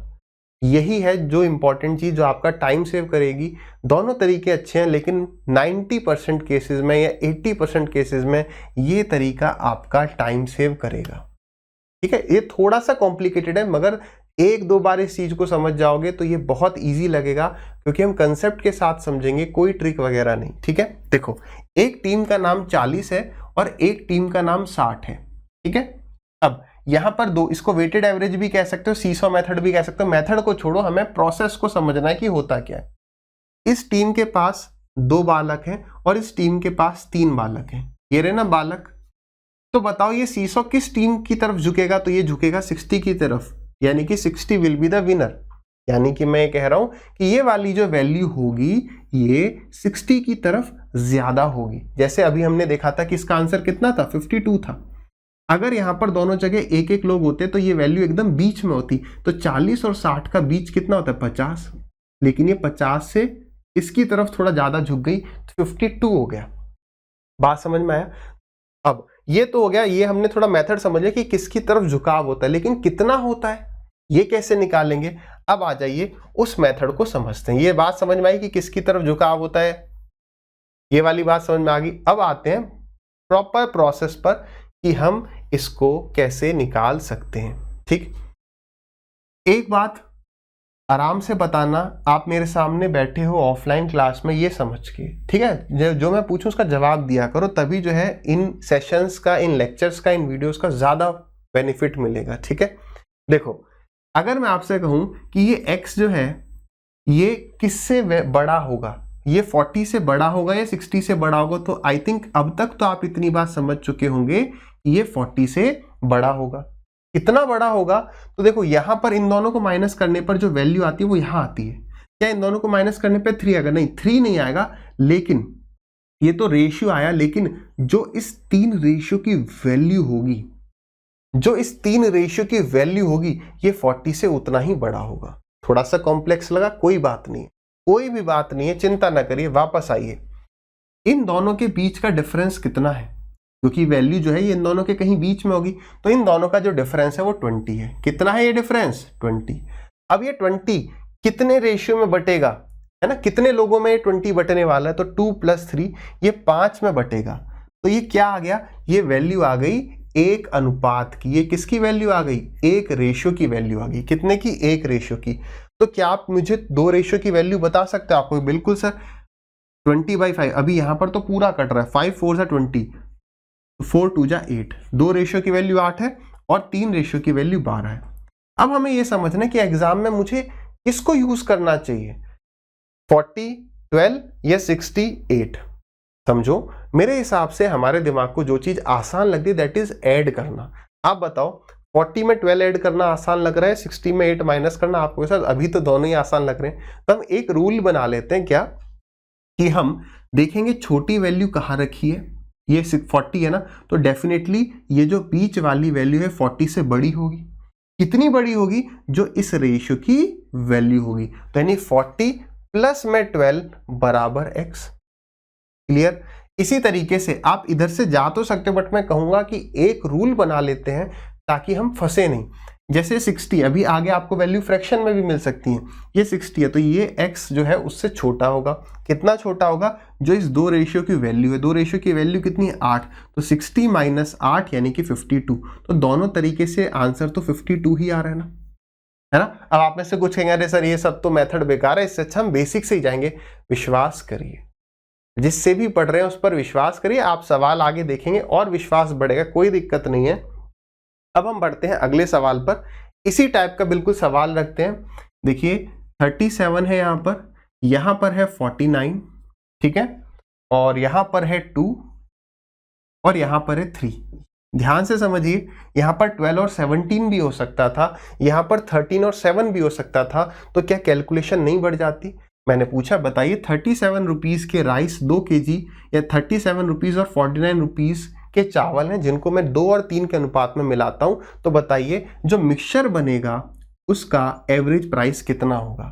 यही है जो इंपॉर्टेंट चीज जो आपका टाइम सेव करेगी। दोनों तरीके अच्छे हैं, लेकिन 90% केसेस में या 80% केसेस में ये तरीका आपका टाइम सेव करेगा, ठीक है। ये थोड़ा सा कॉम्प्लिकेटेड है, मगर 1-2 बार इस चीज को समझ जाओगे तो ये बहुत इजी लगेगा, क्योंकि हम कंसेप्ट के साथ समझेंगे, कोई ट्रिक वगैरह नहीं, ठीक है। देखो एक टीम का नाम 40 है और एक टीम का नाम 60 है, ठीक है। अब यहां पर दो, इसको वेटेड एवरेज भी कह सकते हो, सीसॉ मेथड भी कह सकते हो। मेथड को छोड़ो, हमें प्रोसेस को समझना है कि होता क्या है। इस टीम के पास 2 बालक हैं और इस टीम के पास 3 बालक हैं, ये रहे ना बालक। तो बताओ ये सीसॉ किस टीम की तरफ झुकेगा, तो ये झुकेगा 60 की तरफ, यानी कि 60 विल बी द विनर। यानी कि मैं कह रहा हूं कि ये वाली जो वैल्यू होगी ये 60 की तरफ ज्यादा होगी। जैसे अभी हमने देखा था कि इसका आंसर कितना था, 52 था। अगर यहां पर दोनों जगह एक एक लोग होते तो ये वैल्यू एकदम बीच में होती, तो 40 और 60 का बीच कितना होता है, 50। लेकिन ये 50 से इसकी तरफ थोड़ा ज्यादा झुक गई, तो 52 हो गया। बात समझ में आया? अब ये तो हो गया, ये हमने थोड़ा मेथड समझ लिया कि किसकी तरफ झुकाव होता है, लेकिन कितना होता है ये कैसे निकालेंगे? अब आ जाइए उस मेथड को समझते हैं। ये बात समझ में आई कि किसकी तरफ झुकाव होता है, ये वाली बात समझ में आ गई। अब आते हैं प्रॉपर प्रोसेस पर कि हम इसको कैसे निकाल सकते हैं। ठीक, एक बात आराम से बताना, आप मेरे सामने बैठे हो ऑफलाइन क्लास में ये समझ के, ठीक है, जो मैं पूछूं उसका जवाब दिया करो, तभी जो है इन सेशंस का, इन लेक्चर्स का, इन वीडियोस का ज्यादा बेनिफिट मिलेगा। ठीक है, देखो अगर मैं आपसे कहूं कि ये x जो है ये किससे बड़ा होगा, ये 40 से बड़ा होगा या 60 से बड़ा होगा, तो आई थिंक अब तक तो आप इतनी बात समझ चुके होंगे कि ये 40 से बड़ा होगा। कितना बड़ा होगा? तो देखो यहां पर इन दोनों को माइनस करने पर जो वैल्यू आती है वो यहां आती है। क्या इन दोनों को माइनस करने पर 3 आएगा? नहीं, 3 नहीं आएगा, लेकिन ये तो रेशियो आया, लेकिन जो इस 3 रेशियो की वैल्यू होगी, जो इस 3 रेशियो की वैल्यू होगी, ये 40 से उतना ही बड़ा होगा। थोड़ा सा कॉम्प्लेक्स लगा, कोई बात नहीं है, कोई भी बात नहीं है, चिंता ना करिए। वापस आइए, इन दोनों के बीच का डिफरेंस कितना है? क्योंकि वैल्यू जो है ये इन दोनों के कहीं बीच में होगी, तो इन दोनों का जो डिफरेंस है वो 20 है। कितना है ये डिफरेंस? 20। अब ये 20 कितने रेशियो में बटेगा, है ना, कितने लोगों में ये 20 बटने वाला है? तो 2 + 3 ये 5 में बटेगा। तो ये क्या आ गया? ये वैल्यू आ गई 1 अनुपात की। ये किसकी वैल्यू आ गई? 1 रेशियो की वैल्यू आ गई। कितने की? 1 रेशियो की। तो क्या आप मुझे 2 रेशियो की वैल्यू बता सकते हो? आपको बिल्कुल सर, 20/5। अभी यहां पर तो पूरा कट रहा है, 5 4 = 20, 4 2 = 8। 2 रेशियो की वैल्यू 8 है और 3 रेशियो की वैल्यू 12 है। अब हमें यह समझना है कि एग्जाम में मुझे किसको यूज करना चाहिए, 40, 12 या 68। समझो, मेरे हिसाब से हमारे दिमाग को जो चीज आसान लगती है दैट इज ऐड करना। आप बताओ, 40 में 12 ऐड करना आसान लग रहा है, 60 में 8 माइनस करना आपको सर अभी तो दोनों ही आसान लग रहे हैं। तो हम एक रूल बना लेते हैं, क्या कि हम देखेंगे छोटी वैल्यू कहाँ रखी है, ये 40 है ना, तो डेफिनेटली ये जो बीच वाली वैल्यू है 40 से बड़ी होगी। कितनी बड़ी होगी? जो इस रेशियो की वैल्यू होगी। तो यानी 40 + 12 = x। क्लियर? इसी तरीके से आप इधर से जा तो सकते हो, बट मैं कहूंगा कि एक रूल बना लेते हैं ताकि हम फंसे नहीं। जैसे 60, अभी आगे आपको वैल्यू फ्रैक्शन में भी मिल सकती है। ये 60 है तो ये x जो है उससे छोटा होगा। कितना छोटा होगा? जो इस 2 रेशियो की वैल्यू है। 2 रेशियो की वैल्यू कितनी है? 8। तो 60 - 8 यानी कि 52। तो दोनों तरीके से आंसर तो 52 ही आ रहा है ना, है ना। अब आप में से कुछ कहेंगे अरे सर ये सब तो मेथड बेकार है, इससे अच्छा हम बेसिक से ही जाएंगे। विश्वास करिए, जिससे भी पढ़ रहे हैं उस पर विश्वास करिए, आप सवाल आगे देखेंगे और विश्वास बढ़ेगा, कोई दिक्कत नहीं है। अब हम बढ़ते हैं अगले सवाल पर। इसी टाइप का बिल्कुल सवाल रखते हैं। देखिए 37 है, यहां पर है 49, ठीक है, और यहां पर है 2 और यहां पर है 3। ध्यान से समझिए, यहां पर 12 और 17 भी हो सकता था, यहां पर 13 और 7 भी हो सकता था। तो क्या कैलकुलेशन नहीं बढ़ जाती? मैंने पूछा बताइए 37 रुपीज के राइस 2 kg या 37 रुपीज और 49 रुपीज के चावल हैं जिनको मैं 2 और 3 के अनुपात में मिलाता हूं, तो बताइए जो मिक्सचर बनेगा उसका एवरेज प्राइस कितना होगा?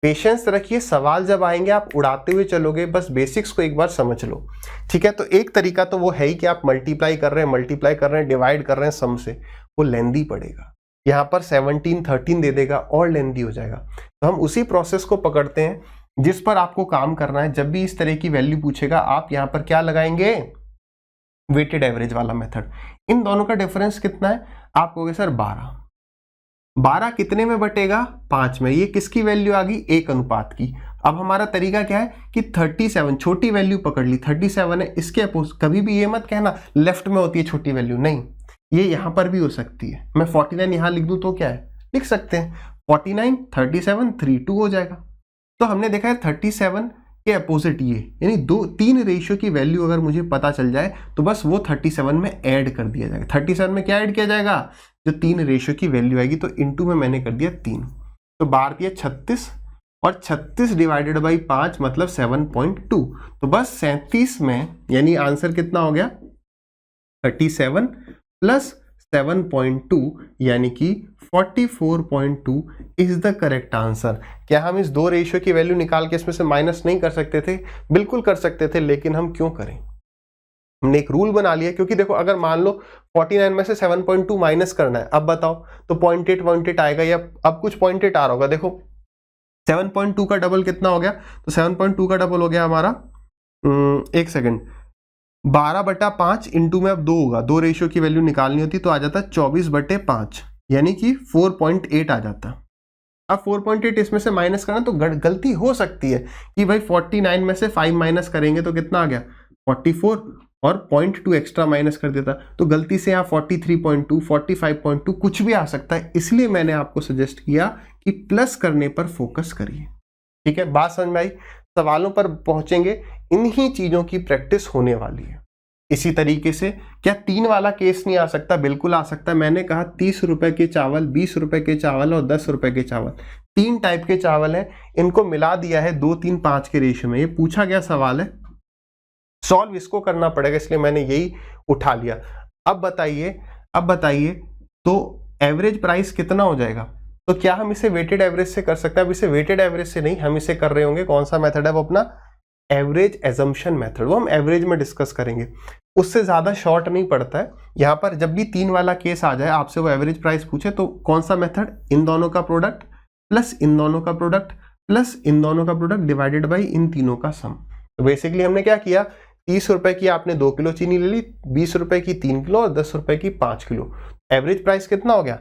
पेशेंस रखिए, सवाल जब आएंगे आप उड़ाते हुए चलोगे, बस बेसिक्स को एक बार समझ लो, ठीक है। तो एक तरीका तो वो है ही कि आप मल्टीप्लाई कर रहे हैं, डिवाइड कर रहे हैं सम से, वो लेंदी पड़ेगा। यहाँ पर 17 13 दे देगा और लेंदी हो जाएगा। तो हम उसी प्रोसेस को पकड़ते हैं जिस पर आपको काम करना है। जब भी इस तरह की वैल्यू पूछेगा आप यहाँ पर क्या लगाएंगे? वेटेड एवरेज वाला मेथड। इन दोनों का डिफरेंस कितना है? आप कहोगे सर 12। 12 कितने में बटेगा? 5 में। ये किसकी वैल्यू आ गई? 1 अनुपात की। अब हमारा तरीका क्या है कि 37, छोटी वैल्यू पकड़ ली, 37 है, इसके अपोज कभी भी ये मत कहना लेफ्ट में होती है छोटी वैल्यू, नहीं, ये यहां पर भी हो सकती है। मैं 49 यहां लिख दूं तो क्या है? लिख सकते हैं 49 37 3 2 हो जाएगा। तो हमने देखा है 37 के अपोजिट ये, यानी 2-3 रेशियो की वैल्यू अगर मुझे पता चल जाए तो बस वो 37 में ऐड कर दिया जाएगा। 37 में क्या ऐड किया जाएगा? जो 3 रेशियो की वैल्यू आएगी, तो इनटू में मैंने कर दिया 3, तो 12 दिया 36 और 36 डिवाइडेड बाई 5 मतलब 7.2। तो बस 37 में, यानी आंसर कितना हो गया? 37 प्लस 7.2 यानी कि 44.2 इज द करेक्ट आंसर। क्या हम इस 2 रेशियो की वैल्यू निकाल के इसमें से माइनस नहीं कर सकते थे? बिल्कुल कर सकते थे, लेकिन हम क्यों करें? हमने एक रूल बना लिया, क्योंकि देखो अगर मान लो 49 में से 7.2 माइनस करना है, अब बताओ तो 0.8 आएगा, या अब कुछ 0.8 आ रहा होगा। देखो 7.2 का डबल कितना हो गया, तो 7.2 का डबल हो गया हमारा, एक सेकंड, 12/5 इंटू में अब 2 होगा, 2 रेशियो की वैल्यू निकालनी होती तो आ जाता 24/5, यानी कि 4.8 आ जाता। अब 4.8 इसमें से माइनस करना तो गलती हो सकती है कि भाई 49 में से 5 माइनस करेंगे तो कितना आ गया 44, और 0.2 एक्स्ट्रा माइनस कर देता तो गलती से यहाँ 43.2, 45.2 कुछ भी आ सकता है। इसलिए मैंने आपको सजेस्ट किया कि प्लस करने पर फोकस करिए। ठीक है, बात समझ में आई। सवालों पर पहुंचेंगे, इन्हीं चीजों की प्रैक्टिस होने वाली है। इसी तरीके से क्या 3 वाला केस नहीं आ सकता? बिल्कुल आ सकता है। मैंने कहा 30 रुपए के चावल, 20 रुपए के चावल और 10 रुपए के चावल, 3 टाइप के चावल हैं, इनको मिला दिया है 2, 3, 5 के रेशियो में। ये पूछा गया सवाल है, सॉल्व इसको करना पड़ेगा, इसलिए मैंने यही उठा लिया। अब बताइए तो एवरेज प्राइस कितना हो जाएगा? तो क्या हम इसे वेटेड एवरेज से कर सकते हैं? अब इसे वेटेड एवरेज से नहीं, हम इसे कर रहे होंगे, कौन सा मेथड है वो, अपना एवरेज एजम्पशन मेथड, वो हम एवरेज में डिस्कस करेंगे। उससे ज्यादा शॉर्ट नहीं पड़ता है। यहां पर जब भी 3 वाला केस आ जाए, आपसे वो एवरेज प्राइस पूछे, तो कौन सा मेथड, इन दोनों का प्रोडक्ट प्लस इन दोनों का प्रोडक्ट प्लस इन दोनों का प्रोडक्ट डिवाइडेड बाई इन तीनों का सम। तो बेसिकली हमने क्या किया, 30 रुपए की आपने 2 किलो चीनी ले ली, 20 रुपए की 3 किलो और 10 रुपए की 5 किलो। एवरेज प्राइस कितना हो गया,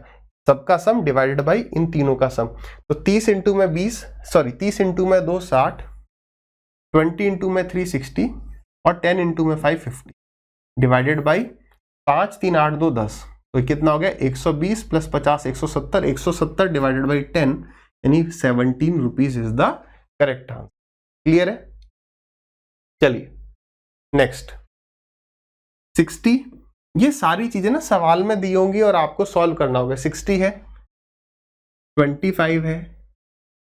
सबका सम डिवाइडेड बाई इन तीनों का सम। तो 30 इंटू में 2 60, 20 इंटू में 360 और 10 इंटू में 550 डिवाइडेड बाई 5, 3, 8, 2, 10। तो कितना हो गया 120 प्लस 50 170, 170 डिवाइडेड बाई 10 यानी 17 rupees is the correct answer. Clear है? चलिए नेक्स्ट 60। ये सारी चीजें ना सवाल में दी होंगी और आपको सॉल्व करना होगा। 60 है, 25 है,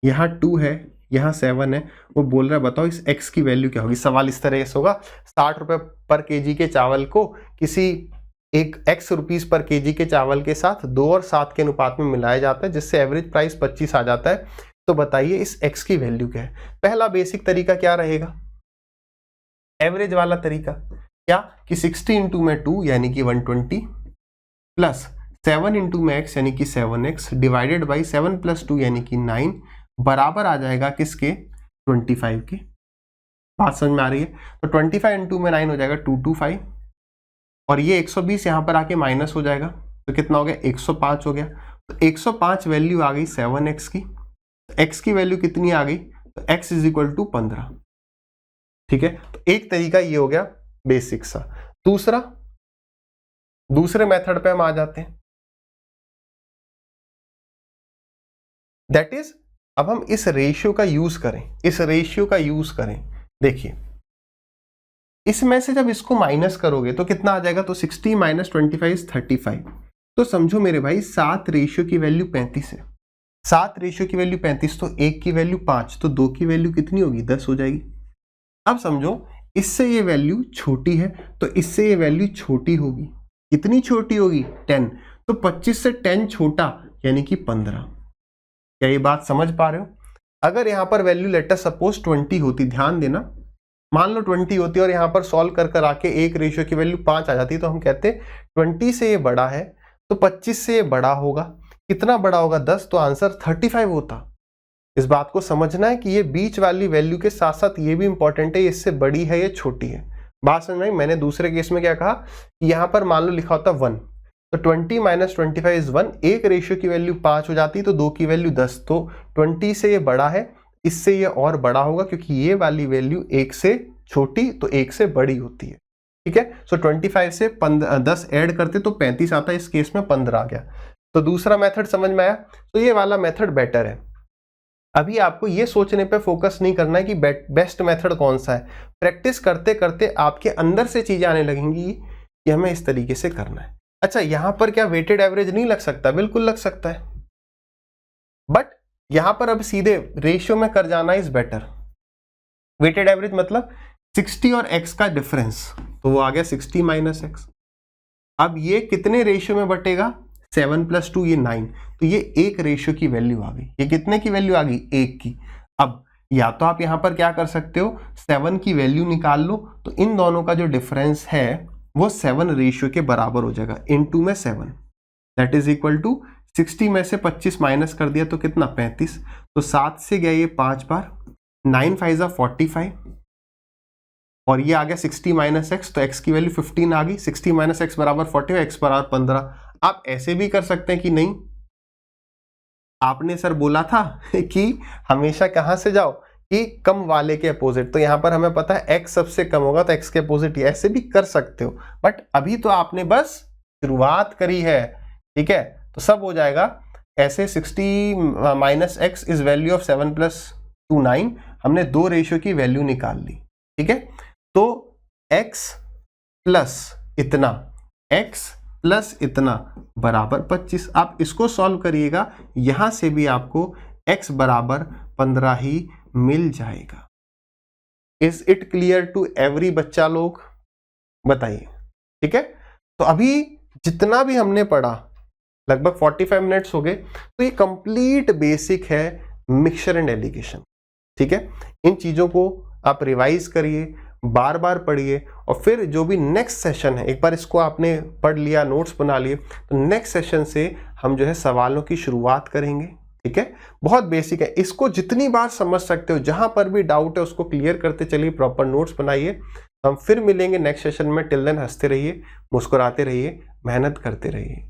यहाँ 2 है, यहाँ 7 है। वो बोल रहा है बताओ इस x की वैल्यू क्या होगी। सवाल इस तरह से होगा, 60 रुपए पर केजी के चावल को किसी एक x रुपीस पर केजी के चावल के साथ 2 और 7 के अनुपात में मिलाया जाता है, जिससे एवरेज प्राइस 25 आ जाता है। तो बताइए इस x की वैल्यू क्या है। पहला बेसिक तरीका क्या रहेगा, एवरेज वाला तरीका, क्या कि 60 इंटू में 2 यानी कि 120 प्लस 7 इंटू में x यानी कि 7x डिवाइडेड बाई 7 प्लस 2 यानी कि 9 बराबर आ जाएगा किसके, 25 के। बात समझ में आ रही है? तो 25 इंटू में 9 हो जाएगा 225, और ये 120 यहाँ पर आके माइनस हो जाएगा, तो कितना हो गया 105 हो गया। तो 105 वैल्यू आ गई 7x की, x की वैल्यू कितनी आ गई, तो x इज इक्वल टू 15। ठीक है, तो एक तरीका ये हो गया बेसिक सा। दूसरे मेथड पे हम आ जाते हैं, दैट इज अब हम इस रेशियो का यूज करें, देखिए इसमें से जब इसको माइनस करोगे तो कितना आ जाएगा, तो 60 माइनस 25 इज 35। तो समझो मेरे भाई 7 रेशियो की वैल्यू 35 है, 7 रेशियो की वैल्यू 35, तो 1 की वैल्यू 5, तो 2 की वैल्यू कितनी होगी, 10 हो जाएगी। अब समझो इससे ये वैल्यू छोटी है, तो इससे ये वैल्यू छोटी होगी, कितनी छोटी होगी, 10। तो 25 से 10 छोटा यानी कि 15। क्या ये बात समझ पा रहे हो? अगर यहां पर वैल्यू लेटर सपोज 20 होती, ध्यान देना, मान लो 20 होती और यहां पर सॉल्व कर आके एक रेशियो की वैल्यू 5 आ जाती, तो हम कहते 20 से ये बड़ा है तो 25 से ये बड़ा होगा। कितना बड़ा होगा, 10, तो आंसर 35 होता। इस बात को समझना है कि ये बीच वाली वैल्यू के साथ साथ ये भी इंपॉर्टेंट है, इससे बड़ी है या छोटी है। बात समझ में आई? मैंने दूसरे केस में क्या कहा कि यहां पर मान लो लिखा होता 1, तो 20 माइनस 25 इज 1, एक रेशियो की वैल्यू 5 हो जाती, तो 2 की वैल्यू 10, तो 20 से ये बड़ा है, इससे ये और बड़ा होगा, क्योंकि ये वाली वैल्यू 1 से छोटी तो 1 से बड़ी होती है। ठीक है, सो 25 से 10 ऐड करते तो 35 आता, इस केस में 15 आ गया। तो दूसरा मेथड समझ में आया, तो ये वाला मेथड बेटर है। अभी आपको ये सोचने पे फोकस नहीं करना है कि बेस्ट मेथड कौन सा है। प्रैक्टिस करते करते आपके अंदर से चीजें आने लगेंगी कि हमें इस तरीके से करना है। अच्छा, यहां पर क्या वेटेड एवरेज नहीं लग सकता? बिल्कुल लग सकता है, बट यहां पर अब सीधे रेशियो में कर जाना इज बेटर। वेटेड एवरेज मतलब 60 और x का डिफरेंस, तो वो आ गया 60 माइनस x। अब ये कितने रेशियो में बटेगा, 7 प्लस 2 ये 9, तो ये एक रेशियो की वैल्यू आ गई। ये कितने की वैल्यू आ गई, 1 की। अब या तो आप यहाँ पर क्या कर सकते हो, 7 की वैल्यू निकाल लो, तो इन दोनों का जो डिफरेंस है वो 7 रेशियो के बराबर हो जाएगा, इनटू में 7, दैट इज इक्वल टू 60 में से 25 माइनस कर दिया तो कितना 35, तो 7 से गया ये 5 बार, 9 5 जा 45, और ये आ गया 60 माइनस एक्स, तो एक्स की वैल्यू 15 आ गई, 60 माइनस एक्स बराबर 40, एक्स बराबर 15। आप ऐसे भी कर सकते हैं कि नहीं, आपने सर बोला था कि हमेशा कहां से जाओ, कि कम वाले के अपोजिट, तो यहां पर हमें पता है x सबसे कम होगा तो x के अपोजिट, ऐसे भी कर सकते हो, बट अभी तो आपने बस शुरुआत करी है, ठीक है। तो सब हो जाएगा ऐसे, 60 minus x is value of 7 plus 2 9, हमने दो रेशियो की वैल्यू निकाल ली, ठीक है। तो x प्लस इतना, x प्लस इतना बराबर 25, आप इसको सॉल्व करिएगा, यहां से भी आपको x बराबर 15 ही मिल जाएगा। Is it clear to every बच्चा लोग, बताइए, ठीक है। तो अभी जितना भी हमने पढ़ा, लगभग 45 मिनट्स हो गए, तो ये कंप्लीट बेसिक है मिक्सचर एंड एलिगेशन, ठीक है। इन चीजों को आप रिवाइज करिए, बार बार पढ़िए, और फिर जो भी नेक्स्ट सेशन है, एक बार इसको आपने पढ़ लिया, नोट्स बना लिए, तो नेक्स्ट सेशन से हम जो है सवालों की शुरुआत करेंगे, ठीक है। बहुत बेसिक है, इसको जितनी बार समझ सकते हो, जहां पर भी डाउट है उसको क्लियर करते चलिए, प्रॉपर नोट्स बनाइए। हम फिर मिलेंगे नेक्स्ट सेशन में, टिल देन हंसते रहिए, मुस्कुराते रहिए, मेहनत करते रहिए।